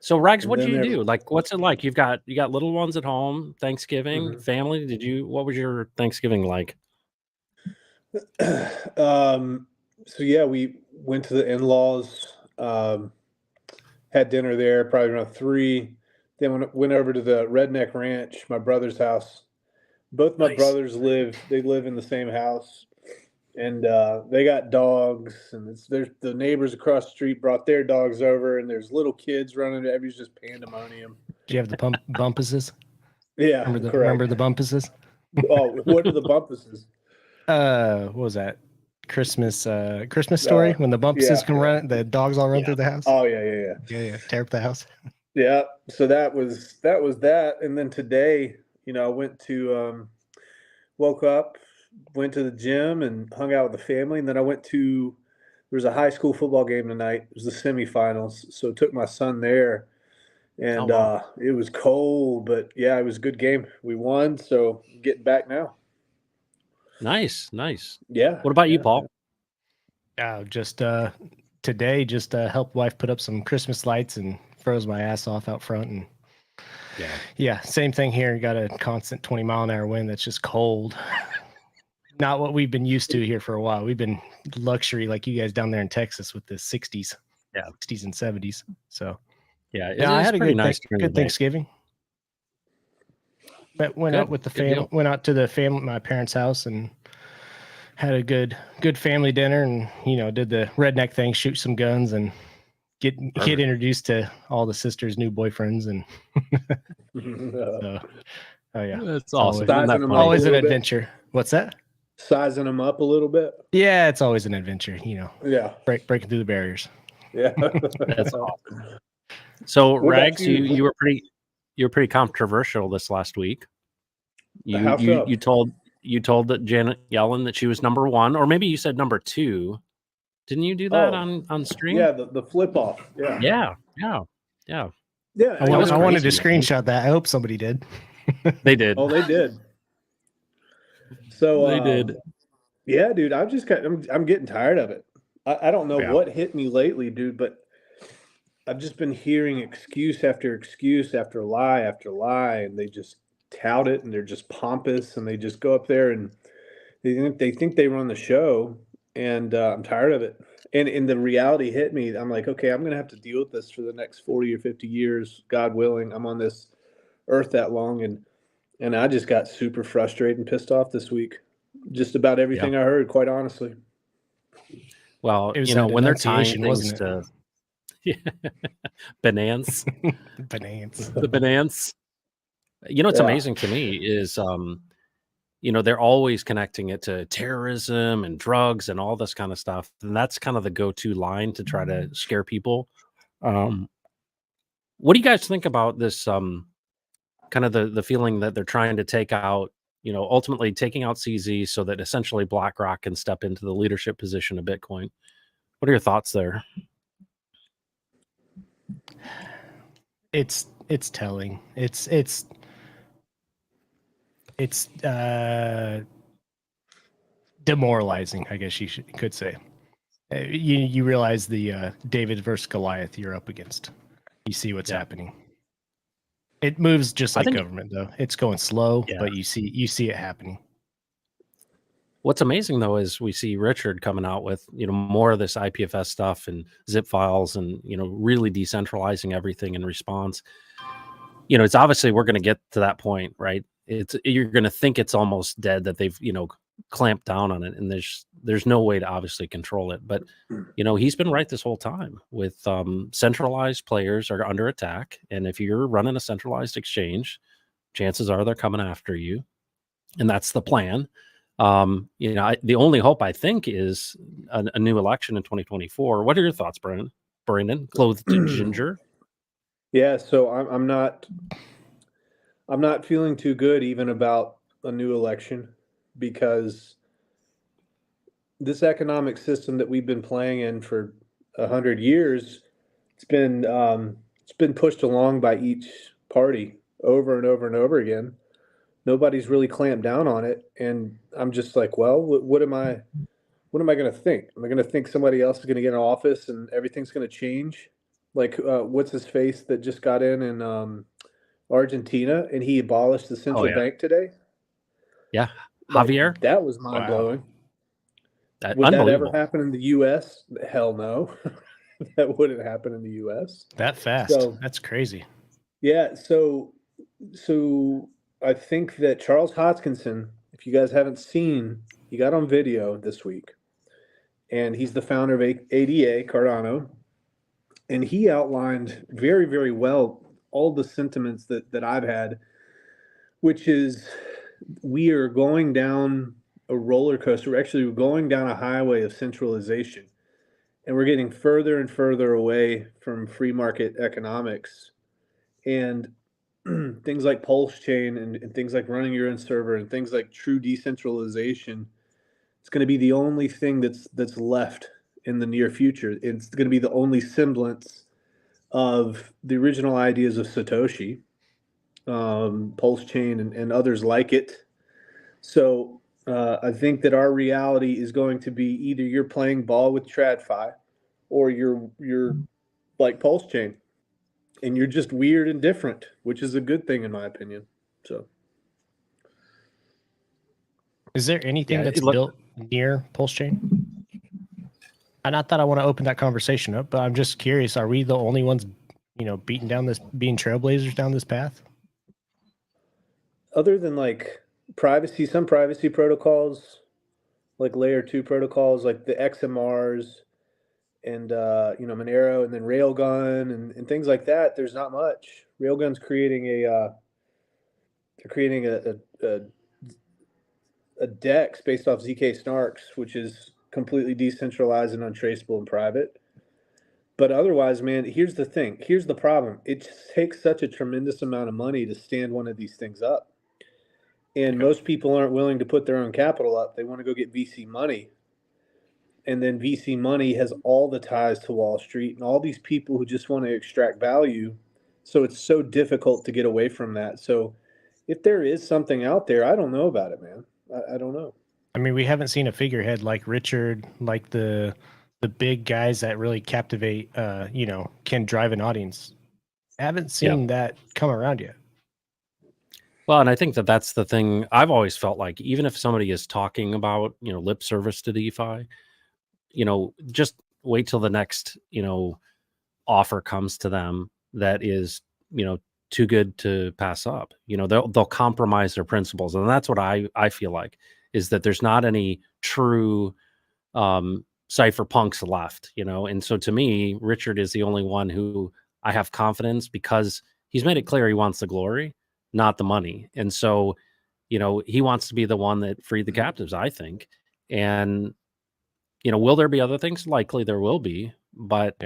Speaker 1: So Rags, what do you do? Like, what's it like? You got little ones at home, Thanksgiving, family. What was your Thanksgiving like?
Speaker 2: So yeah, we went to the in-laws, had dinner there probably around 3. Then went over to the Redneck Ranch, my brother's house. Both my brothers live in the same house, and they got dogs, and there's the neighbors across the street brought their dogs over, and there's little kids running. Everybody's just pandemonium.
Speaker 4: Do you have the bumpuses?
Speaker 2: Yeah,
Speaker 4: remember the bumpuses?
Speaker 2: Oh, what are the bumpuses?
Speaker 4: What was that? Christmas story when the bumpuses can run, the dogs all run through the house.
Speaker 2: Oh yeah.
Speaker 4: Tear up the house.
Speaker 2: Yeah. So that was that, and then today, I went to woke up, went to the gym, and hung out with the family, and then there was a high school football game tonight. It was the semifinals, so took my son there, and it was cold, but yeah, it was a good game. We won, so getting back now.
Speaker 1: Nice.
Speaker 2: Yeah.
Speaker 1: What about you, Paul?
Speaker 4: Just today, helped wife put up some Christmas lights and froze my ass off out front. And yeah, same thing here. Got a constant 20-mile-an-hour wind that's just cold. Not what we've been used to here for a while. We've been luxury like you guys down there in Texas with the 60s.
Speaker 1: Yeah.
Speaker 4: 60s and 70s. So
Speaker 1: Yeah,
Speaker 4: yeah, I had a
Speaker 1: pretty
Speaker 4: good
Speaker 1: nice during the
Speaker 4: good
Speaker 1: day.
Speaker 4: Thanksgiving. But went out with the family, went out to the family, my parents' house, and had a good family dinner, and did the redneck thing, shoot some guns, and get introduced to all the sisters' new boyfriends, and so, oh yeah,
Speaker 1: That's awesome.
Speaker 4: Always an adventure. What's that?
Speaker 2: Sizing them up a little bit.
Speaker 4: Yeah, it's always an adventure.
Speaker 2: Yeah,
Speaker 4: breaking through the barriers.
Speaker 2: Yeah,
Speaker 1: that's awesome. So, Rags, you were pretty controversial this last week. You told that Janet Yellen that she was number 1, or maybe you said number 2. Didn't you do that on stream?
Speaker 2: Yeah, the flip off. Yeah.
Speaker 4: I wanted to screenshot that. I hope somebody did.
Speaker 1: They did.
Speaker 2: Oh, they did. So
Speaker 1: they did.
Speaker 2: Yeah, dude. I'm getting tired of it. I don't know what hit me lately, dude, but I've just been hearing excuse after excuse after lie, and they just tout it, and they're just pompous, and they just go up there and they think they run the show, and I'm tired of it. And the reality hit me. I'm like, okay, I'm going to have to deal with this for the next 40 or 50 years, God willing. I'm on this earth that long, and I just got super frustrated and pissed off this week. Just about everything I heard, quite honestly.
Speaker 1: Well, when they're tying things to bananas, the bananas. What's amazing to me is, they're always connecting it to terrorism and drugs and all this kind of stuff, and that's kind of the go-to line to try to scare people. What do you guys think about this? Kind of the feeling that they're trying to take out, ultimately taking out CZ so that essentially BlackRock can step into the leadership position of Bitcoin. What are your thoughts there?
Speaker 4: It's telling. It's demoralizing, I guess you could say. You realize the David versus Goliath you're up against. You see what's happening. It moves just like government, though. It's going slow, but you see it happening.
Speaker 1: What's amazing, though, is we see Richard coming out with more of this IPFS stuff and zip files, and really decentralizing everything in response. It's obviously we're going to get to that point, right? You're going to think it's almost dead, that they've clamped down on it, and there's no way to obviously control it. But he's been right this whole time with centralized players are under attack, and if you're running a centralized exchange, chances are they're coming after you, and that's the plan. The only hope, I think, is a new election in 2024. What are your thoughts, Brandon? Clothed ginger?
Speaker 2: Yeah, so I'm not feeling too good even about a new election, because this economic system that we've been playing in for 100 years, it's been pushed along by each party over and over and over again. Nobody's really clamped down on it, and I'm just like, well, what am I going to think? Am I going to think somebody else is going to get in office and everything's going to change? Like, what's his face that just got in Argentina, and he abolished the central bank today?
Speaker 1: Yeah, Javier.
Speaker 2: Like, that was mind blowing.
Speaker 1: Wow.
Speaker 2: Would that ever happen in the U.S.? Hell no. That wouldn't happen in the U.S.
Speaker 4: that fast. That's crazy.
Speaker 2: Yeah. So I think that Charles Hodgkinson, if you guys haven't seen, he got on video this week, and he's the founder of ADA, Cardano, and he outlined very, very well all the sentiments that I've had, which is we are going down a roller coaster. We're going down a highway of centralization, and we're getting further and further away from free market economics. And things like Pulse Chain and things like running your own server and things like true decentralization, it's going to be the only thing that's left in the near future. It's going to be the only semblance of the original ideas of Satoshi, Pulse Chain, and others like it. So I think that our reality is going to be either you're playing ball with TradFi, or you're like Pulse Chain, and you're just weird and different, which is a good thing in my opinion. So,
Speaker 4: is there anything that's built near Pulse Chain? Not that I want to open that conversation up, but I'm just curious, are we the only ones, beating down being trailblazers down this path?
Speaker 2: Other than like some privacy protocols, like layer 2 protocols, like the XMRs and Monero, and then Railgun and things like that, there's not much. Railgun's creating a DEX based off ZK Snarks, which is completely decentralized and untraceable and private. But otherwise, man, here's the thing. Here's the problem. It just takes such a tremendous amount of money to stand one of these things up. And most people aren't willing to put their own capital up. They want to go get VC money. And then VC money has all the ties to Wall Street and all these people who just want to extract value. So it's so difficult to get away from that. So if there is something out there, I don't know about it, man. I don't know.
Speaker 4: I mean, we haven't seen a figurehead like Richard, like the big guys that really captivate, can drive an audience. I haven't seen that come around yet.
Speaker 1: Well, and I think that's the thing. I've always felt like even if somebody is talking about, lip service to DeFi, just wait till the next, offer comes to them that is, too good to pass up. They'll compromise their principles. And that's what I feel like, is that there's not any true cypherpunks left, And so to me, Richard is the only one who I have confidence, because he's made it clear he wants the glory, not the money. And so, he wants to be the one that freed the captives, I think. And, will there be other things? Likely there will be, but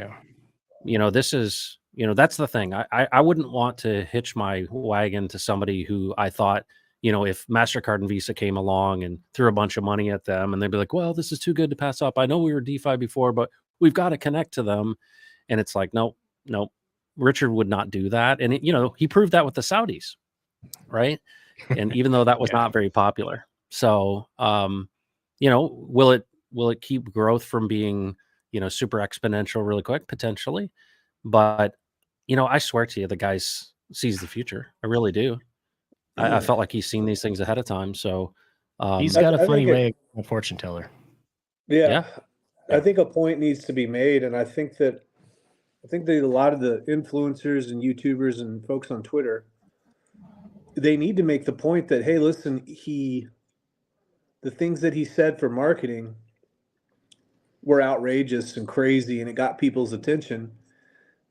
Speaker 1: this is, that's the thing. I wouldn't want to hitch my wagon to somebody who I thought, if MasterCard and Visa came along and threw a bunch of money at them, and they'd be like, well, this is too good to pass up. I know we were DeFi before, but we've got to connect to them. And it's like, no, Richard would not do that. And, he proved that with the Saudis, right? And even though that was not very popular. So, will it keep growth from being, super exponential really quick? Potentially. But, I swear to you, the guy sees the future. I really do. I felt like he's seen these things ahead of time. So
Speaker 4: he's got a funny way of a fortune teller.
Speaker 2: Yeah. I think a point needs to be made. And I think that a lot of the influencers and YouTubers and folks on Twitter, they need to make the point that, hey, listen, the things that he said for marketing were outrageous and crazy, and it got people's attention.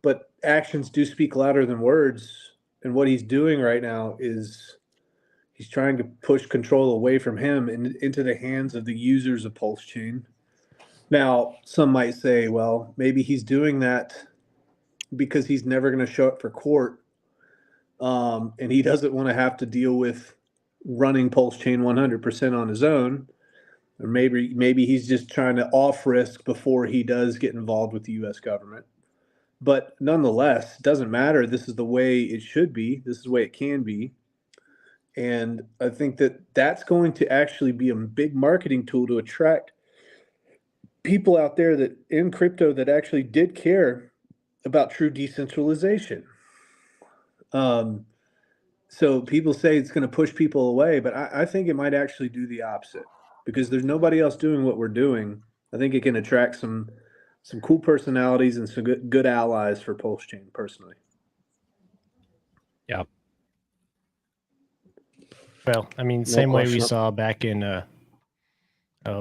Speaker 2: But actions do speak louder than words. And what he's doing right now is he's trying to push control away from him and into the hands of the users of Pulse Chain. Now, some might say, well, maybe he's doing that because he's never going to show up for court. And he doesn't want to have to deal with running Pulse Chain 100% on his own. Or maybe he's just trying to off risk before he does get involved with the U.S. government. But nonetheless, it doesn't matter. This is the way it should be. This is the way it can be. And I think that that's going to actually be a big marketing tool to attract people out there that in crypto that actually did care about true decentralization. So people say it's going to push people away, but I think it might actually do the opposite, because there's nobody else doing what we're doing. I think it can attract some cool personalities and some good allies for Pulse Chain, personally.
Speaker 4: Yeah. Well, I mean, same way we saw back in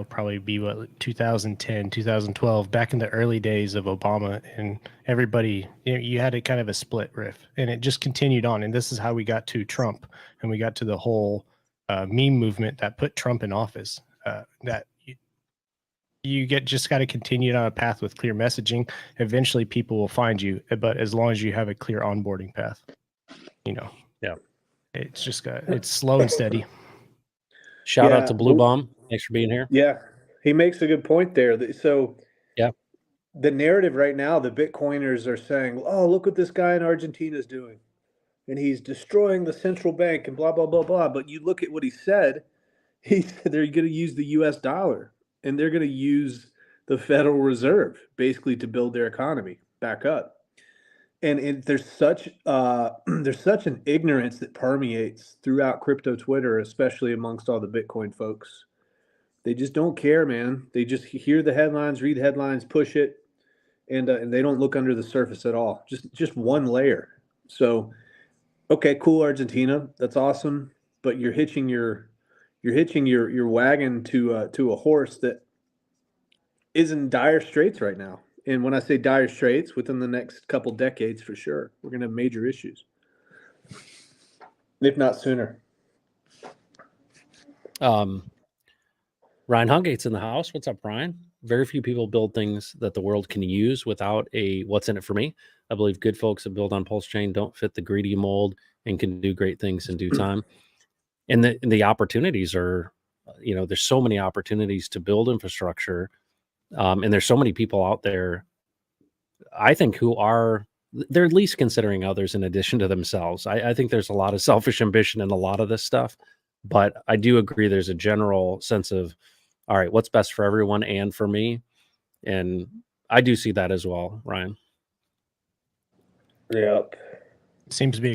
Speaker 4: probably be 2010, 2012, back in the early days of Obama, and everybody, you had a kind of a split riff, and it just continued on. And this is how we got to Trump, and we got to the whole meme movement that put Trump in office. That you just got to continue on a path with clear messaging. Eventually people will find you, but as long as you have a clear onboarding path,
Speaker 1: yeah,
Speaker 4: it's just it's slow and steady.
Speaker 1: Shout out to Blue Bomb. Thanks for being here.
Speaker 2: Yeah, he makes a good point there. So
Speaker 1: yeah,
Speaker 2: the narrative right now, the Bitcoiners are saying, oh, look what this guy in Argentina is doing, and he's destroying the central bank and blah, blah, blah, blah. But you look at what he said they're going to use the U.S. dollar, and they're going to use the Federal Reserve basically to build their economy back up. And there's such an ignorance that permeates throughout crypto Twitter, especially amongst all the Bitcoin folks. They just don't care, man. They just hear the headlines, read the headlines, push it, and they don't look under the surface at all. Just one layer. So, okay, cool, Argentina, that's awesome, but you're hitching your wagon to a horse that is in dire straits right now. And when I say dire straits, within the next couple decades, for sure, we're going to have major issues, if not sooner.
Speaker 1: Ryan Hungate's in the house. What's up, Ryan? Very few people build things that the world can use without a what's in it for me. I believe good folks that build on Pulse Chain don't fit the greedy mold and can do great things in due time. And the opportunities are, there's so many opportunities to build infrastructure. And there's so many people out there, I think, they're at least considering others in addition to themselves. I think there's a lot of selfish ambition in a lot of this stuff, but I do agree there's a general sense of, all right, what's best for everyone and for me? And I do see that as well, Ryan.
Speaker 2: Yep.
Speaker 4: Seems to be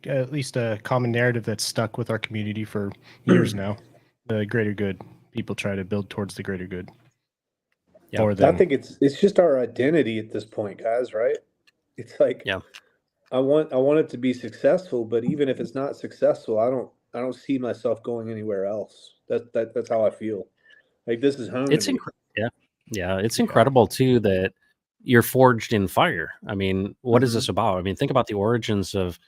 Speaker 4: at least a common narrative that's stuck with our community for years now. The greater good. People try to build towards the greater good.
Speaker 2: Yeah, I think it's just our identity at this point, guys, right? It's like,
Speaker 1: yeah,
Speaker 2: I want it to be successful, but even if it's not successful, I don't see myself going anywhere else. That's how I feel. Like, this is home to me.
Speaker 1: Yeah, it's incredible too that you're forged in fire. I mean, what is this about? I mean, think about the origins of,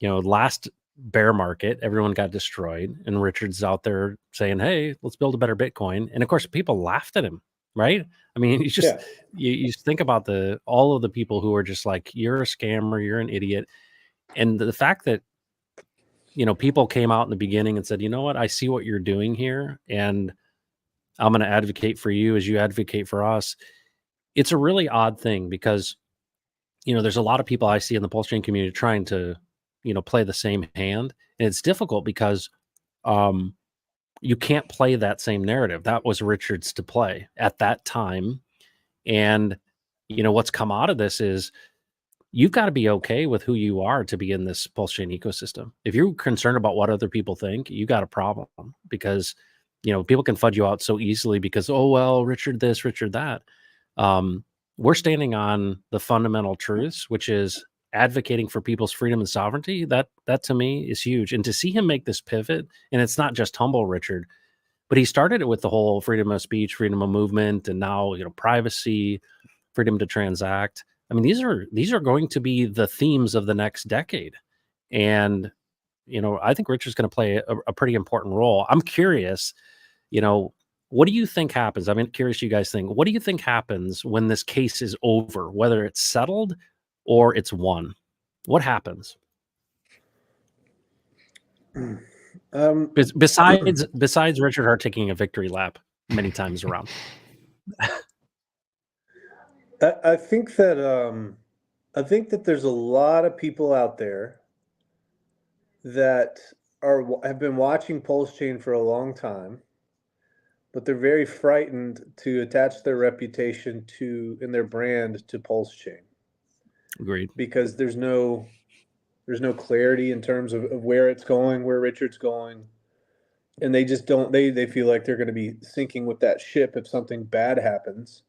Speaker 1: last bear market, everyone got destroyed, and Richard's out there saying, "Hey, let's build a better Bitcoin." And of course, people laughed at him, right? I mean, you just you think about all of the people who are just like, "You're a scammer, you're an idiot," and the fact that people came out in the beginning and said, "You know what? I see what you're doing here, and I'm going to advocate for you as you advocate for us." It's a really odd thing because, there's a lot of people I see in the Pulse Chain community trying to, play the same hand. And it's difficult because you can't play that same narrative. That was Richard's to play at that time. And, what's come out of this is you've got to be okay with who you are to be in this Pulse Chain ecosystem. If you're concerned about what other people think, you got a problem because, people can fudge you out so easily because, oh, well, Richard this, Richard that. We're standing on the fundamental truths, which is advocating for people's freedom and sovereignty. That to me is huge. And to see him make this pivot, and it's not just humble Richard, but he started it with the whole freedom of speech, freedom of movement, and now, privacy, freedom to transact. I mean, these are going to be the themes of the next decade. And, I think Richard's going to play a pretty important role. I'm curious, what do you think happens? I'm curious you guys think. What do you think happens when this case is over, whether it's settled or it's won? What happens? Besides Richard Hart taking a victory lap many times around.
Speaker 2: I think that there's a lot of people out there that have been watching Pulse Chain for a long time, but they're very frightened to attach their reputation and their brand to Pulse Chain.
Speaker 1: Agreed.
Speaker 2: Because there's no clarity in terms of where it's going, where Richard's going. And they just don't, they feel like they're going to be sinking with that ship if something bad happens.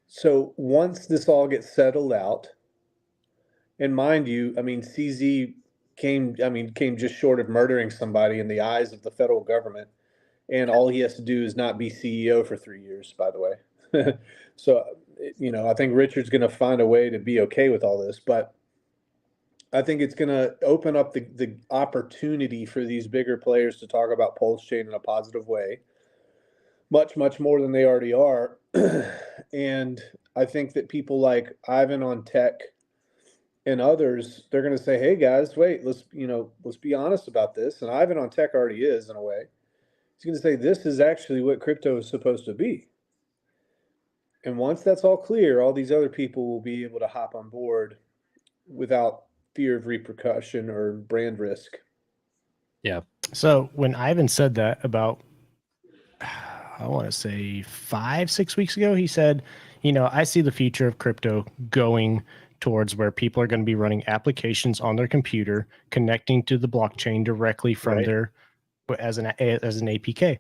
Speaker 2: So once this all gets settled out, and mind you, I mean, CZ came just short of murdering somebody in the eyes of the federal government. And all he has to do is not be CEO for 3 years, by the way. So, I think Richard's going to find a way to be okay with all this, but I think it's going to open up the opportunity for these bigger players to talk about Pulse Chain in a positive way, much, much more than they already are. And I think that people like Ivan on Tech and others, they're going to say, "Hey guys, wait, let's be honest about this." And Ivan on Tech already is, in a way. He's going to say, this is actually what crypto is supposed to be. And once that's all clear, all these other people will be able to hop on board without fear of repercussion or brand risk.
Speaker 1: Yeah.
Speaker 4: So when Ivan said that about, I want to say 5-6 weeks ago, he said, I see the future of crypto going towards where people are going to be running applications on their computer, connecting to the blockchain directly from their as an APK.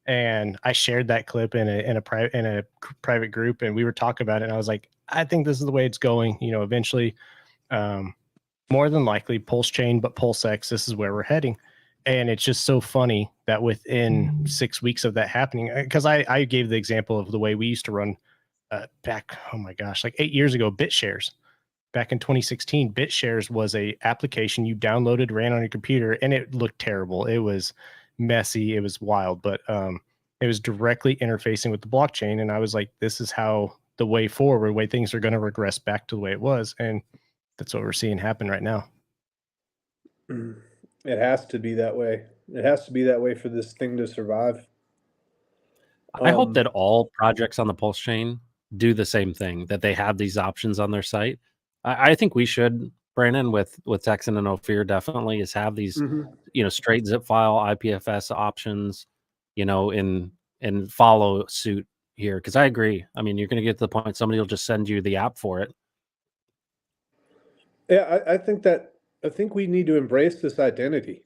Speaker 4: And I shared that clip in a private group, and we were talking about it. And I was like, I think this is the way it's going. Eventually, more than likely, Pulse Chain, but Pulse X, this is where we're heading. And it's just so funny that within 6 weeks of that happening, because I gave the example of the way we used to run back, oh my gosh, like 8 years ago, BitShares. Back in 2016, BitShares was a application you downloaded, ran on your computer, and it looked terrible. It was messy. It was wild, but it was directly interfacing with the blockchain. And I was like, this is how the way forward, the way things are going to regress back to the way it was. And that's what we're seeing happen right now.
Speaker 2: It has to be that way. It has to be that way for this thing to survive.
Speaker 1: I hope that all projects on the Pulse chain do the same thing, that they have these options on their site. I think we should, Brandon, with Texan and Ophir, definitely is have these, straight zip file IPFS options, and follow suit here. Because I agree. I mean, you're going to get to the point somebody will just send you the app for it.
Speaker 2: Yeah, I think we need to embrace this identity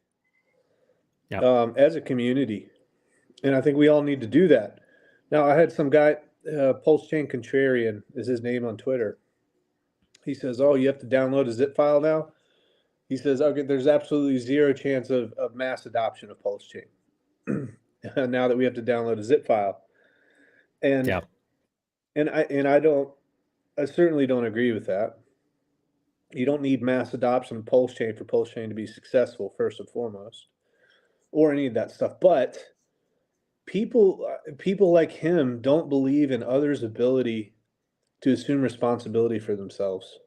Speaker 2: as a community. And I think we all need to do that. Now, I had some guy, Pulse Chain Contrarian is his name on Twitter. He says, oh, you have to download a zip file now? He says, okay, there's absolutely zero chance of mass adoption of Pulse Chain now that we have to download a zip file. And I certainly don't agree with that. You don't need mass adoption of Pulse Chain for Pulse Chain to be successful, first and foremost, or any of that stuff. But people like him don't believe in others' ability to assume responsibility for themselves.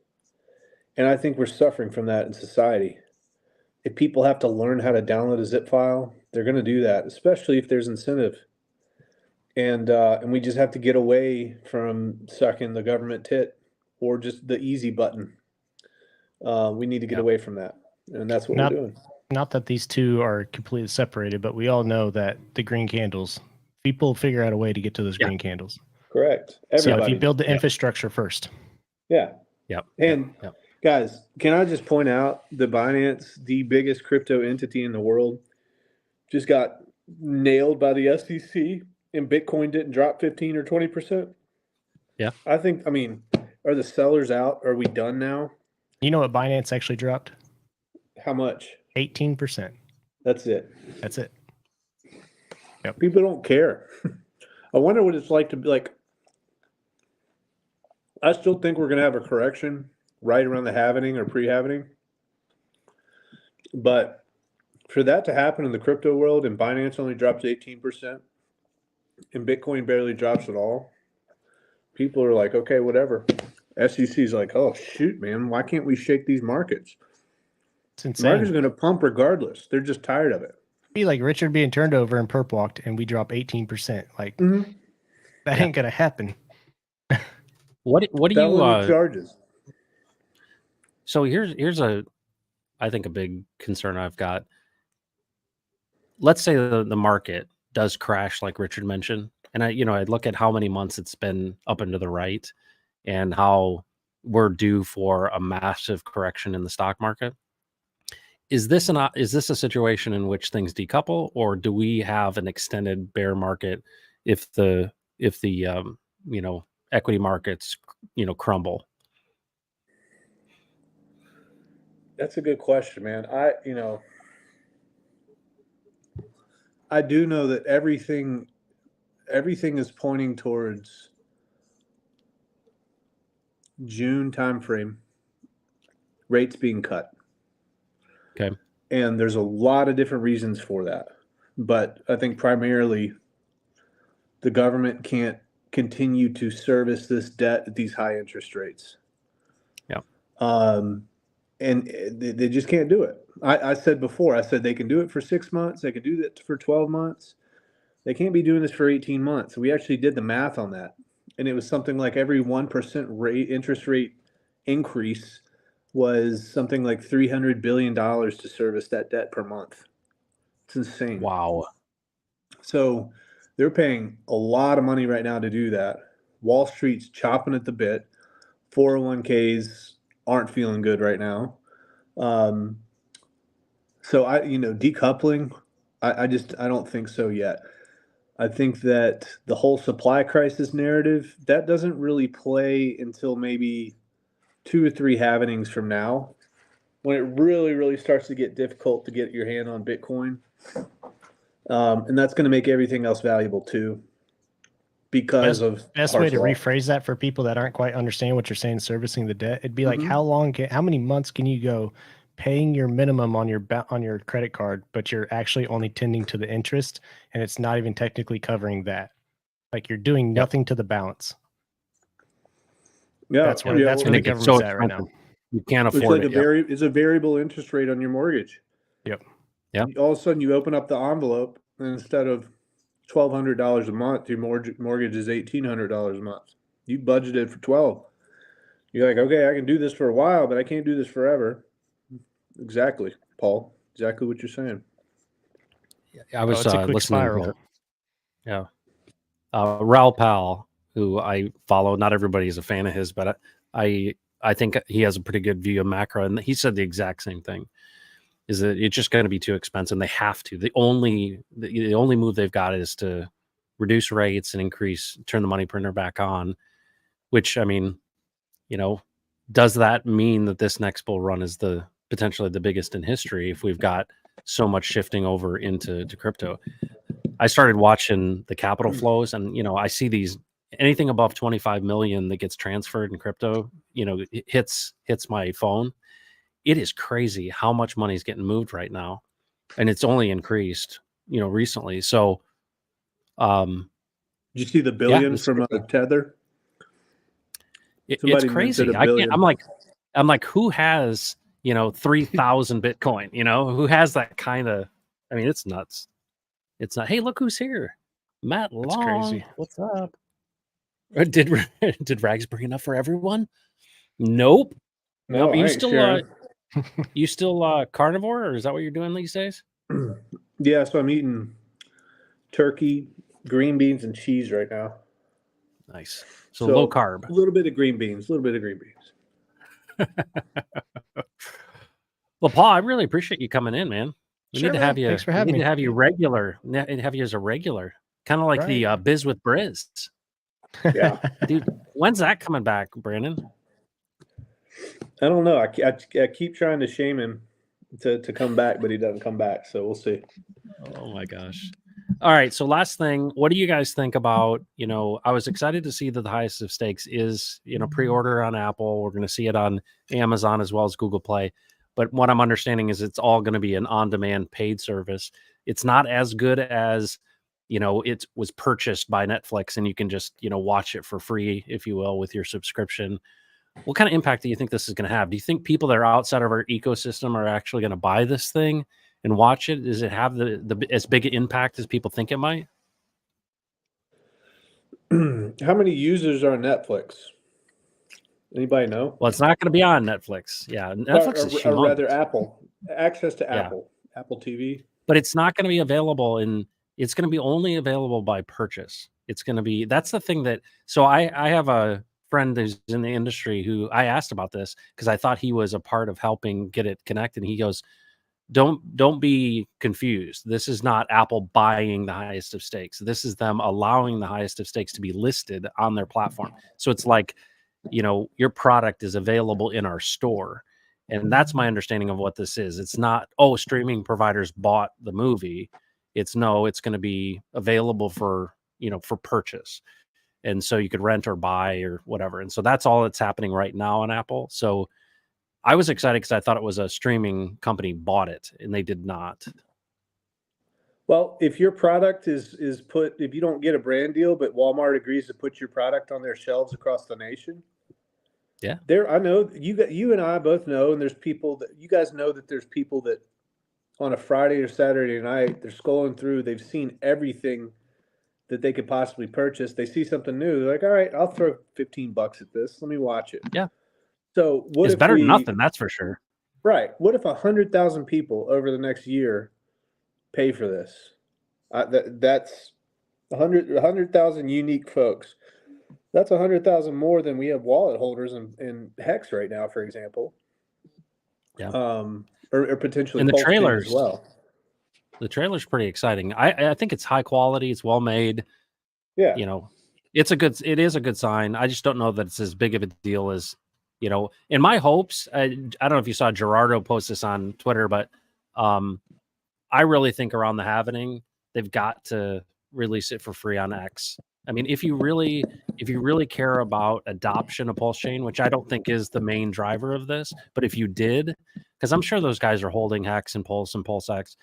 Speaker 2: And I think we're suffering from that in society. If people have to learn how to download a zip file, they're going to do that, especially if there's incentive. And we just have to get away from sucking the government tit or just the easy button. We need to get away from that. And that's what we're doing.
Speaker 4: Not that these two are completely separated, but we all know that the green candles, people figure out a way to get to those green candles.
Speaker 2: Correct.
Speaker 4: Everybody. So if you build the infrastructure first.
Speaker 2: Yeah. And guys, can I just point out the Binance, the biggest crypto entity in the world, just got nailed by the SEC and Bitcoin didn't drop 15 or 20%?
Speaker 1: Yeah.
Speaker 2: I mean, are the sellers out? Are we done now?
Speaker 4: You know what Binance actually dropped?
Speaker 2: How much?
Speaker 4: 18%.
Speaker 2: That's it.
Speaker 4: That's it. Yep.
Speaker 2: People don't care. I wonder what it's like to be like. I still think we're going to have a correction right around the halvening or pre-halvening. But for that to happen in the crypto world and Binance only drops 18% and Bitcoin barely drops at all, people are like, okay, whatever. SEC's like, oh, shoot, man, why can't we shake these markets?
Speaker 4: It's insane.
Speaker 2: Market's going to pump regardless. They're just tired of it.
Speaker 4: Be like Richard being turned over and perp walked and we drop 18%. Like, that ain't going to happen.
Speaker 1: What do you
Speaker 2: charges?
Speaker 1: So here's I think a big concern I've got. Let's say the market does crash like Richard mentioned, and I look at how many months it's been up and to the right and how we're due for a massive correction in the stock market. Is this a situation in which things decouple, or do we have an extended bear market if the equity markets crumble?
Speaker 2: That's a good question, man. I do know that everything is pointing towards June timeframe, rates being cut.
Speaker 1: Okay.
Speaker 2: And there's a lot of different reasons for that. But I think primarily the government can't continue to service this debt at these high interest rates.
Speaker 1: Yeah.
Speaker 2: And they just can't do it. I said before, they can do it for 6 months. They can do that for 12 months. They can't be doing this for 18 months. We actually did the math on that. And it was something like every 1% interest rate increase was something like $300 billion to service that debt per month. It's insane.
Speaker 1: Wow.
Speaker 2: So they're paying a lot of money right now to do that. Wall Street's chopping at the bit. 401ks aren't feeling good right now. So decoupling, I don't think so yet. I think that the whole supply crisis narrative, that doesn't really play until maybe 2 or 3 happenings from now, when it really, really starts to get difficult to get your hand on Bitcoin. And that's going to make everything else valuable too, because of
Speaker 4: Best way to
Speaker 2: law.
Speaker 4: rephrase that for people that aren't quite understanding what you're saying, servicing the debt, it'd be like,
Speaker 2: Mhm.
Speaker 4: how many months can you go paying your minimum on your credit card, but you're actually only tending to the interest, and it's not even technically covering that. Like you're doing nothing to the balance.
Speaker 2: Yeah,
Speaker 4: That's where
Speaker 2: yeah,
Speaker 4: that's
Speaker 2: well,
Speaker 4: where the
Speaker 1: And it's so
Speaker 4: government's at right now.
Speaker 1: expensive. You can't
Speaker 2: it's
Speaker 1: afford
Speaker 2: like
Speaker 1: it.
Speaker 2: it's a variable interest rate on your mortgage.
Speaker 4: Yep.
Speaker 1: Yep.
Speaker 2: All of a sudden, you open up the envelope, and instead of $1,200 a month, your mortgage is $1,800 a month. You budgeted for 12. You're like, okay, I can do this for a while, but I can't do this forever. Exactly, Paul. Exactly what you're saying.
Speaker 1: I was
Speaker 4: it's a quick
Speaker 1: listening
Speaker 4: spiral.
Speaker 1: to Raul Pal, who I follow. Not everybody is a fan of his, but I think he has a pretty good view of macro, and he said the exact same thing. Is that it's just going to be too expensive? And they have to. The only move they've got is to reduce rates and turn the money printer back on. Which, I mean, does that mean that this next bull run is potentially the biggest in history if we've got so much shifting over into crypto? I started watching the capital flows, and I see these anything above 25 million that gets transferred in crypto, it hits my phone. It is crazy how much money is getting moved right now, and it's only increased, recently. So,
Speaker 2: Did you see the billion from Tether?
Speaker 1: it's
Speaker 2: Somebody minted
Speaker 1: crazy.
Speaker 2: $1 billion.
Speaker 1: I'm like, who has 3,000 Bitcoin? Who has that kind of? I mean, it's nuts. It's not. Hey, look who's here, Matt Long.
Speaker 4: That's crazy.
Speaker 1: What's up? Did Rags bring enough for everyone? Nope.
Speaker 2: No,
Speaker 1: You
Speaker 2: I
Speaker 1: still
Speaker 2: sharing.
Speaker 1: you still carnivore, or is that what you're doing these days?
Speaker 2: Yeah, so I'm eating turkey, green beans, and cheese right now.
Speaker 1: Nice. So low carb.
Speaker 2: A little bit of green beans.
Speaker 1: Well, Paul, I really appreciate you coming in, man. We need to have you.
Speaker 4: Thanks for having me.
Speaker 1: We need to have you regular. And have you as a regular, kind of like the Biz with Briz.
Speaker 2: Yeah,
Speaker 1: dude. When's that coming back, Brandon?
Speaker 2: I don't know. I keep trying to shame him to come back, but he doesn't come back. So we'll see.
Speaker 1: Oh my gosh. All right. So last thing, what do you guys think about, I was excited to see that the highest of stakes is, pre-order on Apple. We're going to see it on Amazon as well as Google Play. But what I'm understanding is it's all going to be an on-demand paid service. It's not as good as, it was purchased by Netflix and you can just, watch it for free, if you will, with your subscription. What kind of impact do you think this is going to have? Do you think people that are outside of our ecosystem are actually going to buy this thing and watch it? Does it have the as big an impact as people think it might?
Speaker 2: How many users are on Netflix? Anybody know?
Speaker 1: Well, it's not going to be on Netflix. Yeah, Netflix is humongous.
Speaker 2: Or rather, Apple. Access to Apple. Yeah. Apple TV.
Speaker 1: But it's not going to be available it's going to be only available by purchase. It's going to be, that's the thing so I have a friend who's in the industry who I asked about this because I thought he was a part of helping get it connected. And he goes, don't be confused. This is not Apple buying the highest of stakes. This is them allowing the highest of stakes to be listed on their platform. So it's like, your product is available in our store. And that's my understanding of what this is. It's not, streaming providers bought the movie. It's going to be available for purchase. And so you could rent or buy or whatever. And so that's all that's happening right now on Apple. So I was excited because I thought it was a streaming company bought it, and they did not.
Speaker 2: Well, if your product is if you don't get a brand deal, but Walmart agrees to put your product on their shelves across the nation.
Speaker 1: Yeah.
Speaker 2: I know you and I both know, and there's people that you guys know that there's people that on a Friday or Saturday night, they're scrolling through, they've seen everything that they could possibly purchase. They see something new. They're like, all right, I'll throw $15 at this. Let me watch it.
Speaker 1: Yeah.
Speaker 2: So
Speaker 1: it's better than nothing, that's for sure.
Speaker 2: Right. What if 100,000 people over the next year pay for this? That's 100,000 unique folks. That's 100,000 more than we have wallet holders in Hex right now, for example.
Speaker 1: Yeah.
Speaker 2: Or potentially
Speaker 1: in the trailers
Speaker 2: as well.
Speaker 1: The trailer's pretty exciting. I think it's high quality. It's well made.
Speaker 2: Yeah.
Speaker 1: You know, it is a good sign. I just don't know that it's as big of a deal as, you know, in my hopes. I don't know if you saw Gerardo post this on Twitter, but I really think around the happening, they've got to release it for free on X. I mean, if you really care about adoption of Pulse Chain, which I don't think is the main driver of this, but if you did, because I'm sure those guys are holding Hex and Pulse X,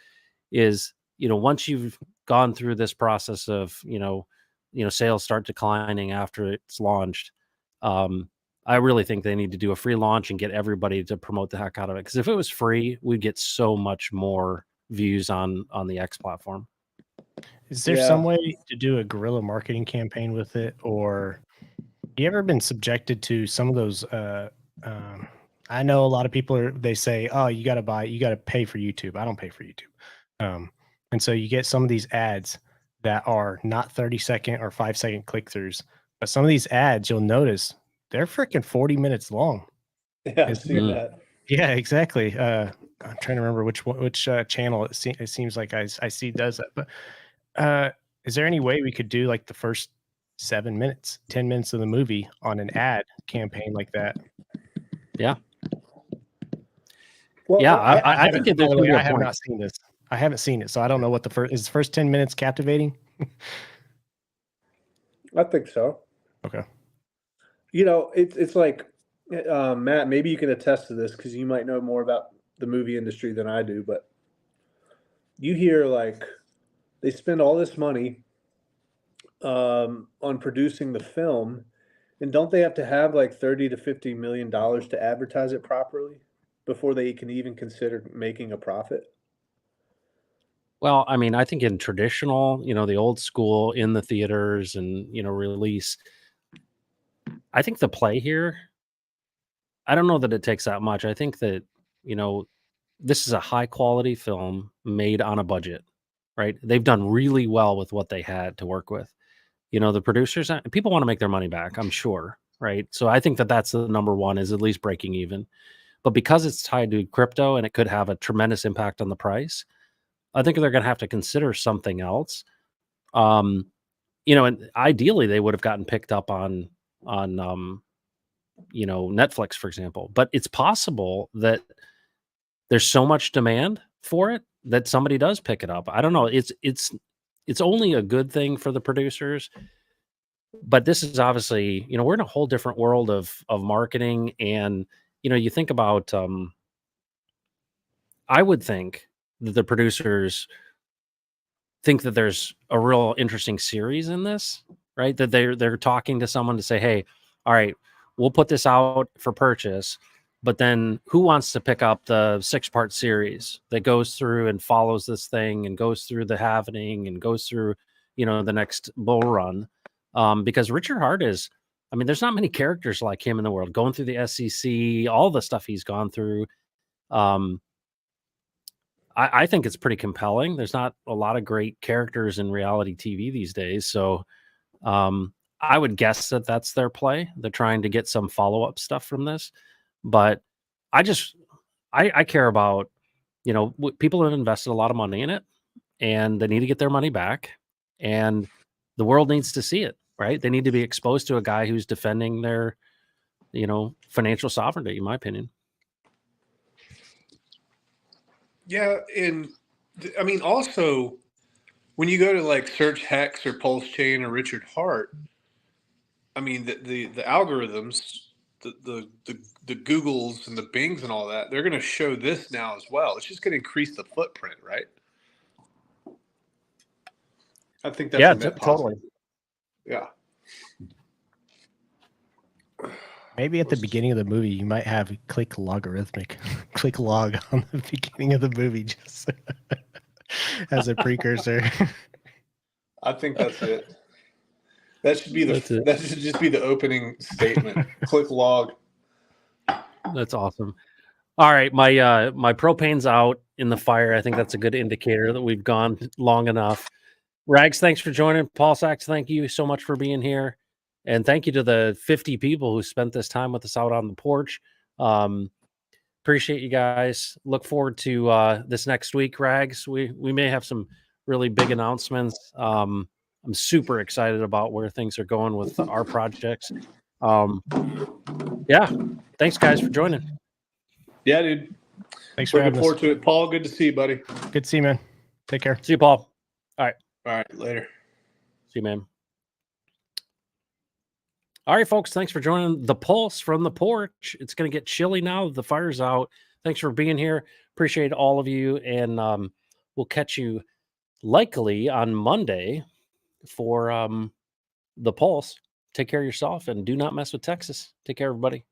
Speaker 1: is, you know, once you've gone through this process of, you know, sales start declining after it's launched, I really think they need to do a free launch and get everybody to promote the heck out of it. Because if it was free, we'd get so much more views on the X platform.
Speaker 4: Is there some way to do a guerrilla marketing campaign with it, or you ever been subjected to some of those? I know a lot of people they say, "Oh, you got to pay for YouTube." I don't pay for YouTube, and so you get some of these ads that are not 30-second or 5-second click-throughs, but some of these ads you'll notice they're freaking 40 minutes long.
Speaker 2: Yeah, I've seen that.
Speaker 4: Yeah, exactly. I'm trying to remember which channel it seems like I see does that, but. Is there any way we could do like the first 7 minutes, 10 minutes of the movie on an ad campaign like that?
Speaker 1: Yeah.
Speaker 2: Well,
Speaker 1: yeah, I think
Speaker 4: I have not seen this. I haven't seen it, so I don't know what the first 10 minutes captivating.
Speaker 2: I think so.
Speaker 4: Okay.
Speaker 2: You know, it's like Matt. Maybe you can attest to this because you might know more about the movie industry than I do. But you hear like they spend all this money on producing the film, and don't they have to have like $30 to $50 million to advertise it properly before they can even consider making a profit?
Speaker 1: Well, I mean, I think in traditional, you know, the old school in the theaters and, you know, release, I think the play here, I don't know that it takes that much. I think that, you know, this is a high quality film made on a budget, right? They've done really well with what they had to work with. You know, the producers, people want to make their money back, I'm sure, right? So I think that that's the number one, is at least breaking even. But because it's tied to crypto and it could have a tremendous impact on the price, I think they're going to have to consider something else. You know, and ideally they would have gotten picked up on you know, Netflix, for example. But it's possible that there's so much demand for it that somebody does pick it up. I don't know. It's only a good thing for the producers. But this is obviously, you know, we're in a whole different world of marketing. And, you know, you think about I would think that the producers think that there's a real interesting series in this, right? That they're talking to someone to say, hey, all right, we'll put this out for purchase, but then who wants to pick up the 6-part series that goes through and follows this thing and goes through the happening and goes through, you know, the next bull run? Because Richard Hart is, I mean, there's not many characters like him in the world, going through the SEC, all the stuff he's gone through. I think it's pretty compelling. There's not a lot of great characters in reality TV these days. So I would guess that that's their play. They're trying to get some follow-up stuff from this. But I care about, you know, people have invested a lot of money in it and they need to get their money back. And the world needs to see it, right? They need to be exposed to a guy who's defending their, you know, financial sovereignty, in my opinion.
Speaker 2: Yeah, and I mean, also, when you go to like search Hex or Pulse Chain or Richard Hart, I mean, the algorithms, the Googles and the Bings and all that, they're going to show this now as well. It's just going to increase the footprint, right? I think that's
Speaker 1: totally.
Speaker 2: Yeah.
Speaker 4: Maybe at the beginning of the movie, you might have click logarithmic, click log on the beginning of the movie just as a precursor.
Speaker 2: I think that's it. That should be that should just be the opening statement. Click log.
Speaker 1: That's awesome. All right, my propane's out in the fire. I think that's a good indicator that we've gone long enough. Rags, thanks for joining. Paul Sachs, thank you so much for being here. And thank you to the 50 people who spent this time with us out on the porch. Appreciate you guys. Look forward to this next week, Rags. We may have some really big announcements. I'm super excited about where things are going with our projects. Yeah. Thanks, guys, for joining.
Speaker 2: Yeah, dude.
Speaker 4: Thanks for
Speaker 2: Looking
Speaker 4: having
Speaker 2: forward
Speaker 4: us.
Speaker 2: to it. Paul, good to see you, buddy.
Speaker 4: Good to see you, man. Take care.
Speaker 1: See you, Paul.
Speaker 2: All right, later.
Speaker 1: See you, man. All right, folks. Thanks for joining the Pulse from the Porch. It's going to get chilly now. The fire's out. Thanks for being here. Appreciate all of you. And we'll catch you likely on Monday for the Pulse. Take care of yourself and do not mess with Texas. Take care, everybody.